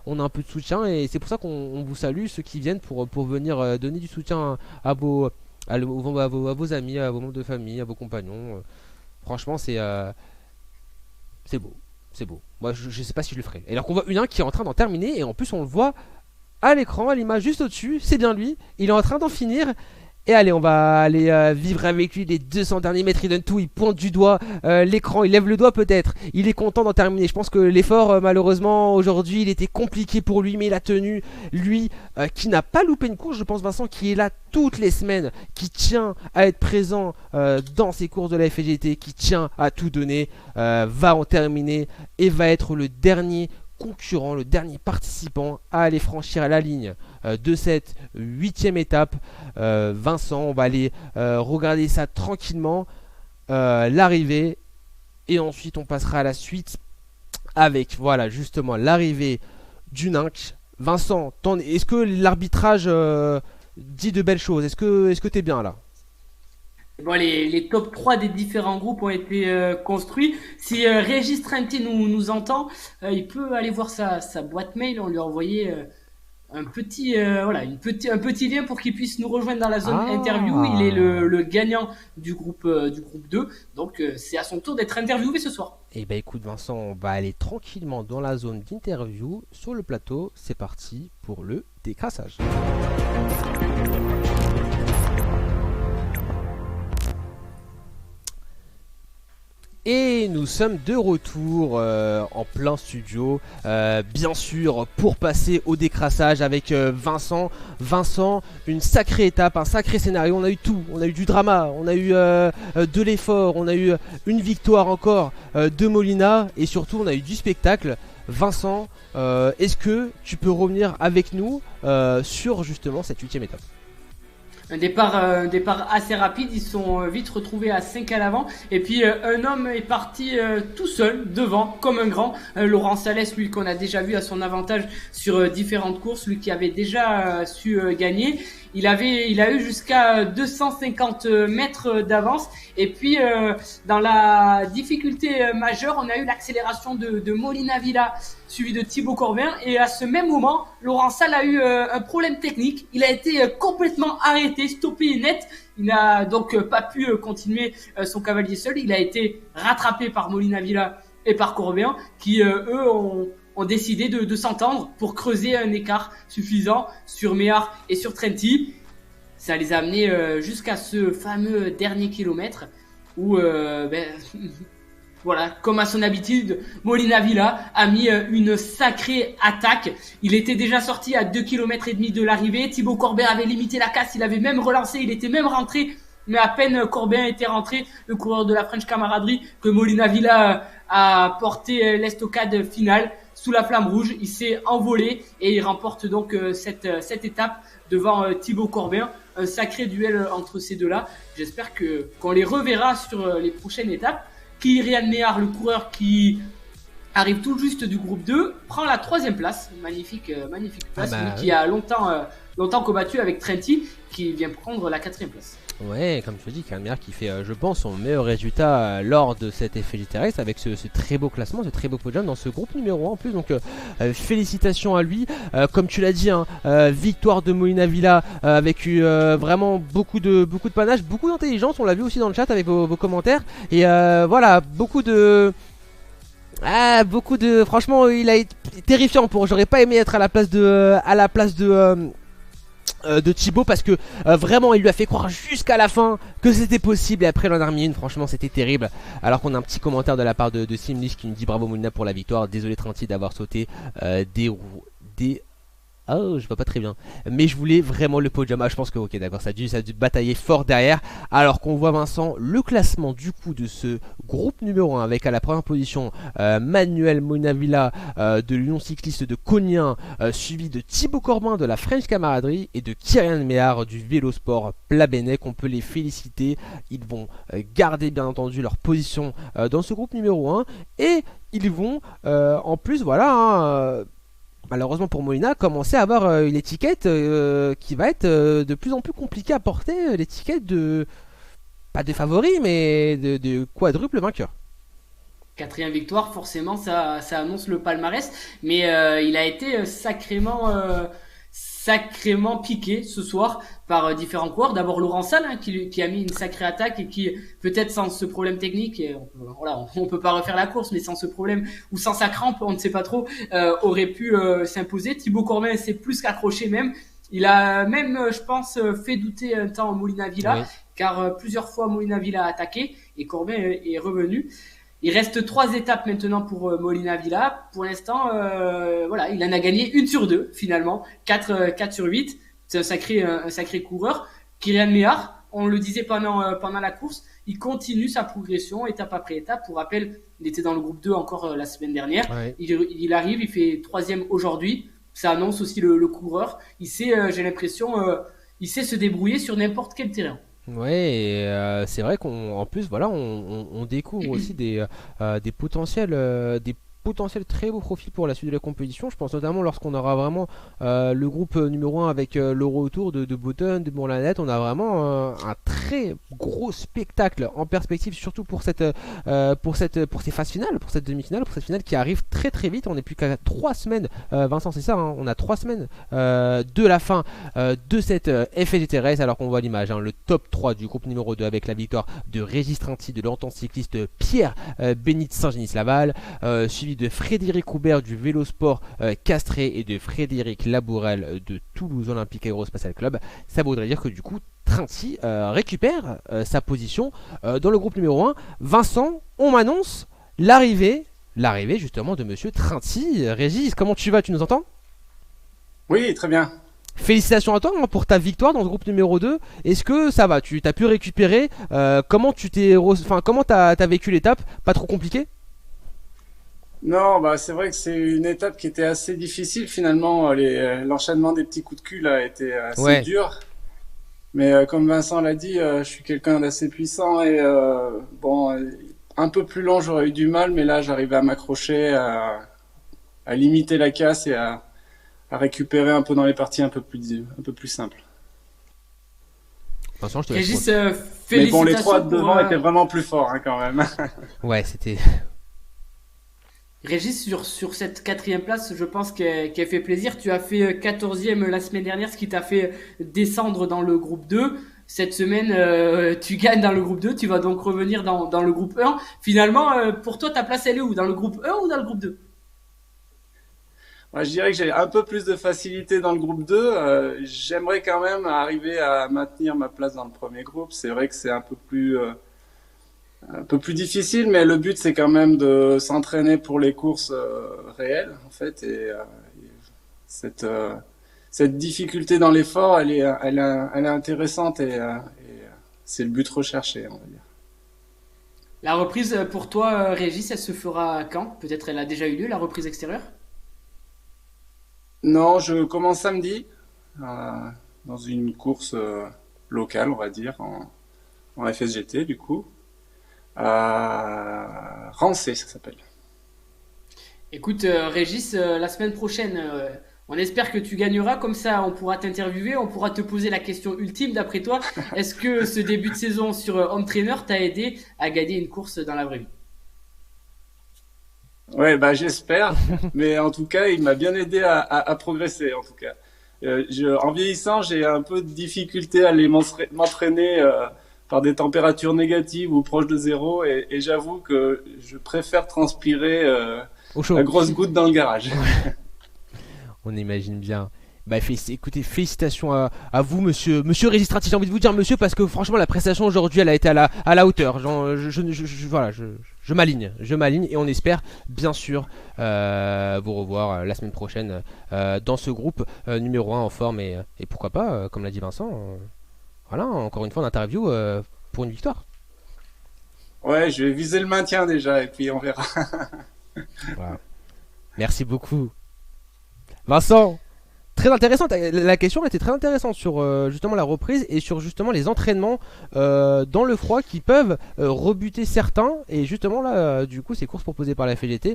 Speaker 1: on a un peu de soutien. Et c'est pour ça qu'on vous salue, ceux qui viennent pour venir donner du soutien à vos amis, à vos membres de famille, à vos compagnons. Franchement, c'est beau. C'est beau. Moi, je sais pas si je le ferai. Et alors qu'on voit une qui est en train d'en terminer, et en plus on le voit à l'écran, à l'image juste au-dessus. C'est bien lui. Il est en train d'en finir. Et allez, on va aller vivre avec lui les 200 derniers mètres. Il donne tout, il pointe du doigt l'écran, il lève le doigt peut-être. Il est content d'en terminer. Je pense que l'effort, malheureusement, aujourd'hui, il était compliqué pour lui, mais il a tenu. Lui, qui n'a pas loupé une course, je pense, Vincent, qui est là toutes les semaines, qui tient à être présent dans ces courses de la FGT, qui tient à tout donner, va en terminer et va être le dernier concurrent, le dernier participant à aller franchir la ligne de cette 8e étape. Vincent, on va aller regarder ça tranquillement, l'arrivée, et ensuite on passera à la suite avec voilà justement l'arrivée du Ninx. Vincent, est-ce que l'arbitrage dit de belles choses? Est-ce que tu es bien là?
Speaker 2: Bon, les top 3 des différents groupes ont été construits. Si Régis Trenti nous entend, il peut aller voir sa boîte mail. On lui a envoyé un petit lien pour qu'il puisse nous rejoindre dans la zone interview. Il est le gagnant du groupe 2. Donc c'est à son tour d'être interviewé ce soir.
Speaker 1: Eh ben écoute Vincent, on va aller tranquillement dans la zone d'interview sur le plateau. C'est parti pour le décrassage. Et nous sommes de retour en plein studio, bien sûr, pour passer au décrassage avec Vincent. Vincent, une sacrée étape, un sacré scénario. On a eu tout, on a eu du drama, on a eu de l'effort, on a eu une victoire encore de Molina, et surtout on a eu du spectacle. Vincent, est-ce que tu peux revenir avec nous sur justement cette 8e étape?
Speaker 2: Un départ assez rapide, ils sont vite retrouvés à 5 à l'avant, et puis un homme est parti tout seul devant comme un grand, Laurent Salès, lui qu'on a déjà vu à son avantage sur différentes courses, lui qui avait déjà su gagner. Il a eu jusqu'à 250 mètres d'avance, et puis dans la difficulté majeure, on a eu l'accélération de Molina Villa suivi de Thibaut Corbin, et à ce même moment, Laurent Salles a eu un problème technique. Il a été complètement arrêté, stoppé net. Il n'a donc pas pu continuer son cavalier seul. Il a été rattrapé par Molina Villa et par Corbin, qui eux ont décidé de s'entendre pour creuser un écart suffisant sur Méhard et sur Trenti. Ça les a amenés jusqu'à ce fameux dernier kilomètre où voilà, comme à son habitude, Molina Villa a mis une sacrée attaque. Il était déjà sorti à 2,5 km de l'arrivée. Thibaut Corbin avait limité la casse, il avait même relancé, il était même rentré. Mais à peine Corbin était rentré, le coureur de la French Camaraderie, que Molina Villa a porté l'estocade finale sous la flamme rouge. Il s'est envolé et il remporte donc cette étape devant Thibaut Corbin. Un sacré duel entre ces deux-là. J'espère qu'on les reverra sur les prochaines étapes. Kylian Méhard, le coureur qui arrive tout juste du groupe 2, prend la 3e place. Magnifique place, lui qui a longtemps combattu avec Trenti, qui vient prendre la 4e place.
Speaker 1: Ouais, comme tu dis, Kylian Méhard qui fait, je pense, son meilleur résultat lors de cet effet GTRX avec ce très beau classement, ce très beau podium dans ce groupe numéro 1 en plus. Donc félicitations à lui. Comme tu l'as dit, hein, victoire de Molina Villa avec vraiment beaucoup de panache, beaucoup d'intelligence. On l'a vu aussi dans le chat avec vos commentaires. Et voilà, beaucoup de... franchement, il a été terrifiant. J'aurais pas aimé être à la place de Thibaut, parce que vraiment il lui a fait croire jusqu'à la fin que c'était possible, et après il en a remis une. Franchement c'était terrible. Alors qu'on a un petit commentaire de la part de Simlich qui nous dit bravo Molina pour la victoire, désolé Trenti d'avoir sauté des oh, je vois pas très bien, mais je voulais vraiment le podium. Je pense que ok, d'accord, ça a dû batailler fort derrière. Alors qu'on voit Vincent, le classement du coup de ce groupe numéro 1 avec à la première position Manuel Molina Villa de l'Union Cycliste de Cognin, suivi de Thibaut Corbin de la French Camaraderie et de Kylian Méhard du Vélosport Plabennec. On peut les féliciter, ils vont garder bien entendu leur position dans ce groupe numéro 1, et ils vont en plus voilà malheureusement pour Molina, commencer à avoir une étiquette qui va être de plus en plus compliquée à porter, l'étiquette de, pas de favori, mais de quadruple vainqueur.
Speaker 2: 4e victoire, forcément, ça annonce le palmarès, mais il a été sacrément piqué ce soir par différents coureurs. D'abord Laurent Salles, hein, qui a mis une sacrée attaque, et qui peut-être sans ce problème technique, et on peut pas refaire la course, mais sans ce problème ou sans sa crampe, on ne sait pas trop, aurait pu s'imposer. Thibaut Corbin s'est plus qu'accroché même. Il a même, je pense, fait douter un temps Molina Villa, oui, car plusieurs fois Molina Villa a attaqué et Corbin est revenu. Il reste 3 étapes maintenant pour Molina Villa. Pour l'instant, voilà, il en a gagné 1 sur 2 finalement, 4 sur 8. C'est un sacré coureur. Kylian Méhard, on le disait pendant la course, il continue sa progression étape après étape. Pour rappel, il était dans le groupe 2 encore la semaine dernière. Ouais. Il arrive, il fait 3e aujourd'hui. Ça annonce aussi le coureur. Il sait, j'ai l'impression, il sait se débrouiller sur n'importe quel terrain.
Speaker 1: Ouais, c'est vrai qu'en plus, voilà, on découvre aussi des potentiels très beaux profils pour la suite de la compétition. Je pense notamment lorsqu'on aura vraiment le groupe numéro 1 avec le retour de Button, de Bourlanette. On a vraiment un très gros spectacle en perspective, surtout pour ces phases finales, pour cette demi-finale, pour cette finale qui arrive très très vite. On n'est plus qu'à 3 semaines, Vincent, c'est ça, hein, on a 3 semaines de la fin de cette FDJ Race, alors qu'on voit l'image, hein, le top 3 du groupe numéro 2 avec la victoire de Régis Trinty, de l'entente cycliste Pierre Bénit Saint-Genis-Laval, suivi de Frédéric Houbert du Vélosport Castré et de Frédéric Labourel de Toulouse Olympique Aérospatial Club. Ça voudrait dire que du coup Trinty récupère sa position dans le groupe numéro 1. Vincent, on m'annonce l'arrivée justement de monsieur Trinty. Régis, comment tu vas, tu nous entends?
Speaker 3: Oui, très bien.
Speaker 1: Félicitations à toi pour ta victoire dans le groupe numéro 2. Est-ce que ça va? Tu as pu récupérer? Comment t'as vécu l'étape? Pas trop compliqué?
Speaker 3: Non, bah c'est vrai que c'est une étape qui était assez difficile finalement. L'enchaînement des petits coups de cul là a été assez dur. Mais comme Vincent l'a dit, je suis quelqu'un d'assez puissant et un peu plus long j'aurais eu du mal, mais là j'arrivais à m'accrocher, à limiter la casse et à récupérer un peu dans les parties un peu plus simples.
Speaker 1: Vincent, je te laisse.
Speaker 3: Mais bon, les 3 de devant étaient vraiment plus forts hein, quand même.
Speaker 1: Ouais, c'était...
Speaker 2: Régis, sur cette 4e place, je pense qu'elle fait plaisir. Tu as fait 14e la semaine dernière, ce qui t'a fait descendre dans le groupe 2. Cette semaine, tu gagnes dans le groupe 2, tu vas donc revenir dans le groupe 1. Finalement, pour toi, ta place, elle est où? Dans le groupe 1 ou dans le groupe 2?
Speaker 3: Moi, je dirais que j'ai un peu plus de facilité dans le groupe 2. J'aimerais quand même arriver à maintenir ma place dans le premier groupe. C'est vrai que c'est un peu plus difficile, mais le but c'est quand même de s'entraîner pour les courses réelles en fait. Et cette difficulté dans l'effort, elle est intéressante et c'est le but recherché, on va dire.
Speaker 2: La reprise pour toi, Régis, elle se fera quand? Peut-être elle a déjà eu lieu, la reprise extérieure?
Speaker 3: Non, je commence samedi dans une course locale, on va dire, en FSGT du coup. Rancé, ça s'appelle.
Speaker 2: Écoute, Régis, la semaine prochaine, on espère que tu gagneras. Comme ça, on pourra t'interviewer, on pourra te poser la question ultime. D'après toi, est-ce que ce début de saison sur Home Trainer t'a aidé à gagner une course dans la vraie vie?
Speaker 3: Ouais, bah j'espère. Mais en tout cas, il m'a bien aidé à progresser. En tout cas, en vieillissant, j'ai un peu de difficulté à aller m'entraîner par des températures négatives ou proches de 0 et j'avoue que je préfère transpirer la grosse goutte dans le garage.
Speaker 1: On imagine bien. Bah, écoutez, félicitations à vous, monsieur Régis Trinty. J'ai envie de vous dire monsieur parce que franchement la prestation aujourd'hui elle a été à la hauteur. Je m'aligne et on espère bien sûr vous revoir la semaine prochaine dans ce groupe numéro 1 en forme et pourquoi pas, comme l'a dit Vincent. Voilà, encore une fois, en interview pour une victoire.
Speaker 3: Ouais, je vais viser le maintien déjà et puis on verra.
Speaker 1: Voilà. Merci beaucoup. Vincent, très intéressante, la question était très intéressante sur justement la reprise et sur justement les entraînements dans le froid qui peuvent rebuter certains et justement là du coup ces courses proposées par la FDJ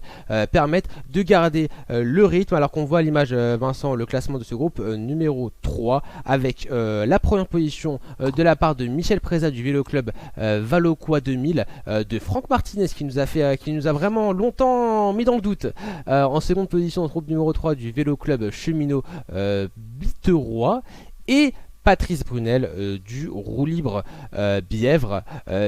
Speaker 1: permettent de garder le rythme alors qu'on voit à l'image Vincent le classement de ce groupe numéro 3 avec la première position de la part de Michel Preza du Vélo Club Valoquois 2000 de Franck Martinez qui nous a vraiment longtemps mis dans le doute en seconde position au groupe numéro 3 du Vélo Club Cheminot Biterrois et Patrice Brunel du Roue Libre Bièvre.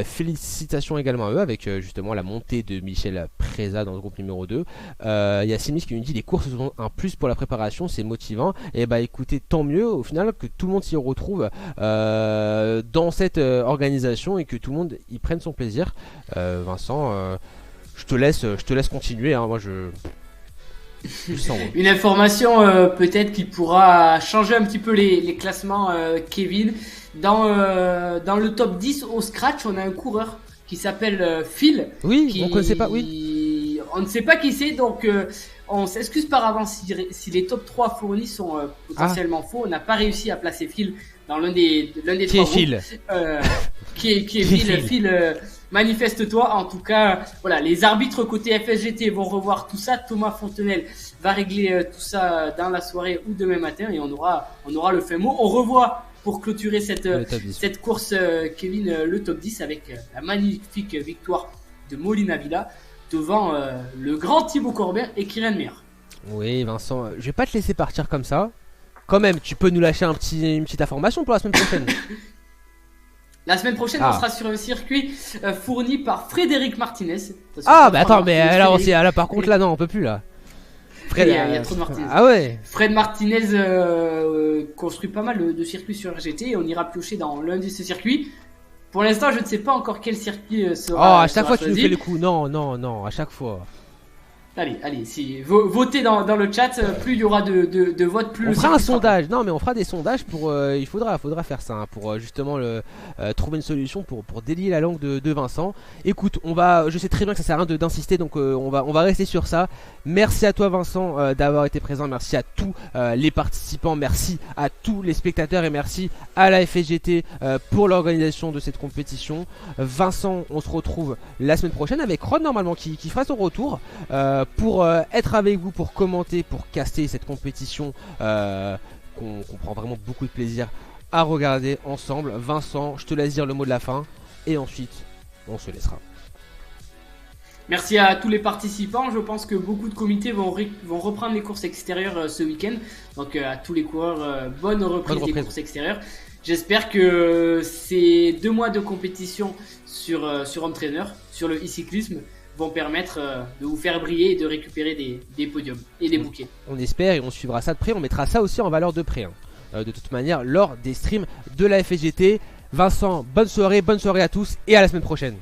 Speaker 1: Félicitations également à eux avec justement la montée de Michel Preza dans le groupe numéro 2. Il y a Simis qui nous dit les courses sont un plus pour la préparation, c'est motivant. Et bah écoutez, tant mieux au final que tout le monde s'y retrouve dans cette organisation et que tout le monde y prenne son plaisir. Vincent, je te laisse continuer, hein. Moi
Speaker 2: Une information peut-être qui pourra changer un petit peu les classements, Kevin. Dans le top 10 au scratch, on a un coureur qui s'appelle Phil.
Speaker 1: Oui, on ne connaissait pas, oui.
Speaker 2: On ne sait pas qui c'est, donc on s'excuse par avance si les top 3 fournis sont potentiellement faux. On n'a pas réussi à placer Phil dans l'un des trois groupes. Qui est Phil. Phil, manifeste-toi. En tout cas, voilà, les arbitres côté FSGT vont revoir tout ça. Thomas Fontenelle va régler tout ça dans la soirée ou demain matin et on aura le fin mot. On revoit pour clôturer cette course, Kevin, le top 10 avec la magnifique victoire de Molina Villa devant le grand Thibaut Corbin et Kylian Meyer.
Speaker 1: Oui, Vincent, je vais pas te laisser partir comme ça. Quand même, tu peux nous lâcher une petite information pour la semaine prochaine.
Speaker 2: La semaine prochaine, on sera sur un circuit fourni par Frédéric Martinez.
Speaker 1: Bah attends, mais là, par contre, là, non, on peut plus, là.
Speaker 2: Il y a trop de Martinez.
Speaker 1: Ah ouais.
Speaker 2: Fred Martinez construit pas mal de circuits sur RGT et on ira piocher dans l'un de ces circuits. Pour l'instant, je ne sais pas encore quel circuit sera.
Speaker 1: À chaque fois,
Speaker 2: choisi.
Speaker 1: Tu nous fais le coup. Non, à chaque fois.
Speaker 2: Allez, si votez dans le chat, plus il y aura de votes, plus
Speaker 1: on fera un sondage. Non, mais on fera des sondages pour. Il faudra faire ça pour justement trouver une solution pour délier la langue de Vincent. Écoute, je sais très bien que ça sert à rien d'insister, donc on va rester sur ça. Merci à toi, Vincent, d'avoir été présent. Merci à tous les participants. Merci à tous les spectateurs et merci à la FSGT pour l'organisation de cette compétition. Vincent, on se retrouve la semaine prochaine avec Ron normalement qui fera son retour. Pour être avec vous, pour commenter, pour caster cette compétition qu'on prend vraiment beaucoup de plaisir à regarder ensemble. Vincent, je te laisse dire le mot de la fin et ensuite on se laissera.
Speaker 2: Merci à tous les participants. Je pense que beaucoup de comités vont reprendre les courses extérieures ce week-end. Donc à tous les coureurs, bonne reprise des courses extérieures. J'espère que ces 2 mois de compétition sur Home Trainer, sur le e-cyclisme, vont permettre de vous faire briller et de récupérer des podiums et des bouquets.
Speaker 1: On espère et on suivra ça de près. On mettra ça aussi en valeur de près. De toute manière, lors des streams de la FSGT. Vincent, bonne soirée à tous et à la semaine prochaine.